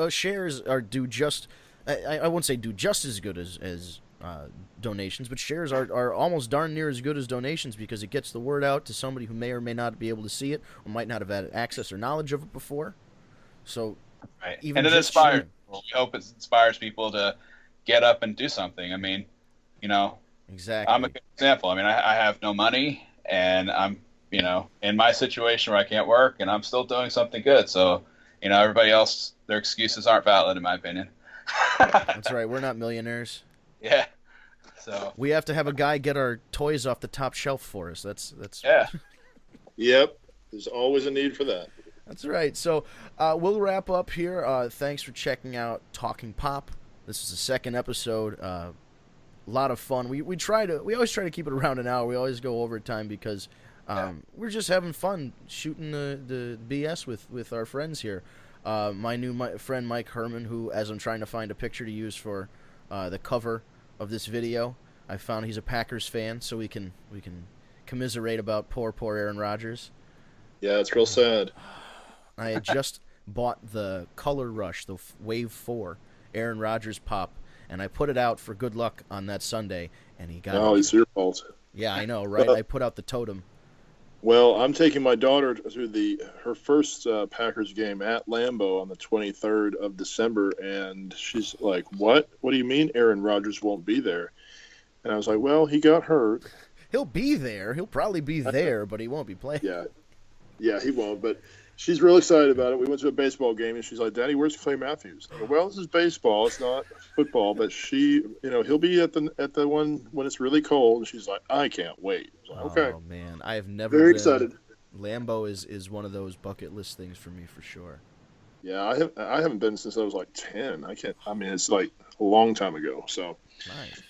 shares are do just. I won't say do just as good as donations, but shares are almost darn near as good as donations because it gets the word out to somebody who may or may not be able to see it or might not have had access or knowledge of it before. So, right. And it inspires. We hope it inspires people to get up and do something. I mean, exactly. I'm a good example. I mean, I have no money, and I'm in my situation where I can't work, and I'm still doing something good. So, everybody else, their excuses aren't valid in my opinion. That's right. We're not millionaires. Yeah. So we have to have a guy get our toys off the top shelf for us. That's yeah. Yep. There's always a need for that. That's right. So we'll wrap up here. Thanks for checking out Talking Pop. This is the second episode. A lot of fun. We always try to keep it around an hour. We always go over time because we're just having fun shooting the BS with our friends here. My friend Mike Hermann, who, as I'm trying to find a picture to use for the cover of this video, I found he's a Packers fan, so we can commiserate about poor Aaron Rodgers. Yeah, it's real sad. I had just bought the Color Rush, the Wave 4 Aaron Rodgers pop, and I put it out for good luck on that Sunday, and he got it. It's your fault. Yeah, I know, right? I put out the totem. Well, I'm taking my daughter to her first Packers game at Lambeau on the 23rd of December, and she's like, "What? What do you mean Aaron Rodgers won't be there?" And I was like, "Well, he got hurt. He'll be there. He'll probably be there, but he won't be playing." Yeah, he won't. But she's real excited about it. We went to a baseball game, and she's like, "Daddy, where's Clay Matthews?" I go, "Well, this is baseball. It's not football." But he'll be at the one when it's really cold. And she's like, "I can't wait." Like, okay. Oh man, I have never very been excited. Lambeau is one of those bucket list things for me for sure. Yeah, I haven't been since I was like 10. It's like a long time ago. So nice.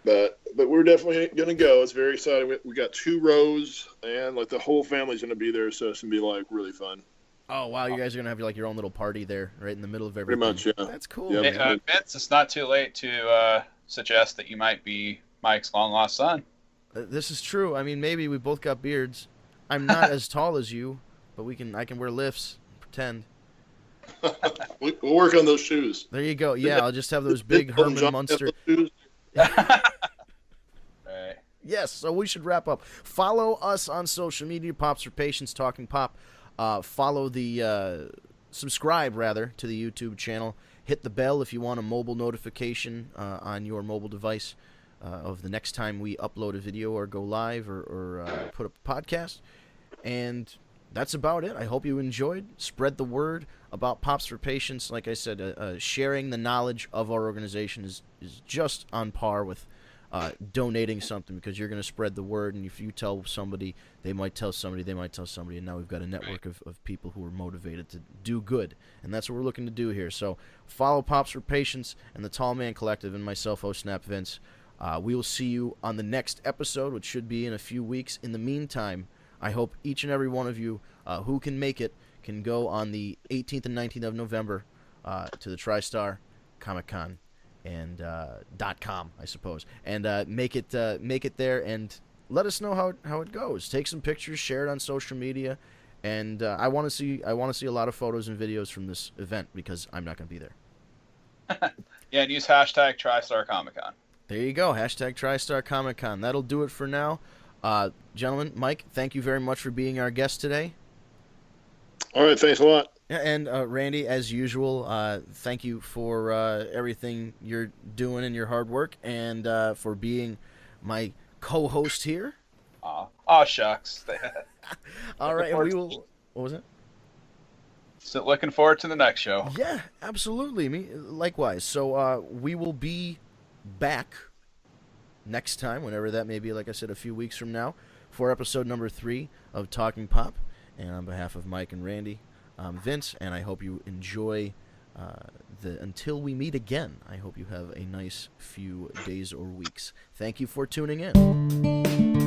But we're definitely gonna go. It's very exciting. We got 2 rows, and like the whole family's gonna be there, so it's gonna be like really fun. Oh wow, you guys are gonna have like your own little party there, right in the middle of everything. Pretty much, yeah. That's cool. Yeah, man. Vince, it's not too late to suggest that you might be Mike's long lost son. This is true. I mean, maybe we both got beards. I'm not as tall as you, but I can wear lifts. Pretend. We'll work on those shoes. There you go. Yeah, I'll just have those big Herman Munster. Right. Yes, so we should wrap up. Follow us on social media, Pops for Patients, Talking Pop. Follow subscribe to the YouTube channel. Hit the bell if you want a mobile notification on your mobile device of the next time we upload a video or go live or put up a podcast. And that's about it. I hope you enjoyed. Spread the word about Pops for Patients. Like I said, sharing the knowledge of our organization is just on par with donating something, because you're going to spread the word, and if you tell somebody, they might tell somebody, and now we've got a network of people who are motivated to do good, and that's what we're looking to do here. So follow Pops for Patients and the Tall Man Collective and myself, Oh Snap Vince. We will see you on the next episode, which should be in a few weeks. In the meantime, I hope each and every one of you who can make it can go on the 18th and 19th of November to the TriStar Comic Con and .com, I suppose, and make it there and let us know how it goes. Take some pictures, share it on social media, and I want to see a lot of photos and videos from this event because I'm not going to be there. Yeah, and use hashtag TriStar Comic Con. There you go, hashtag TriStar Comic Con. That'll do it for now. Gentlemen, Mike, thank you very much for being our guest today. All right, thanks a lot. Yeah, and Randy, as usual, thank you for everything you're doing and your hard work, and for being my co-host here. Aw, shucks. All right, and we will. What was it? So looking forward to the next show. Yeah, absolutely. Me likewise. So we will be back next time, whenever that may be. Like I said, a few weeks from now, for episode number 3 of Talking Pop. And on behalf of Mike and Randy, Vince, and I hope you enjoy until we meet again. I hope you have a nice few days or weeks. Thank you for tuning in.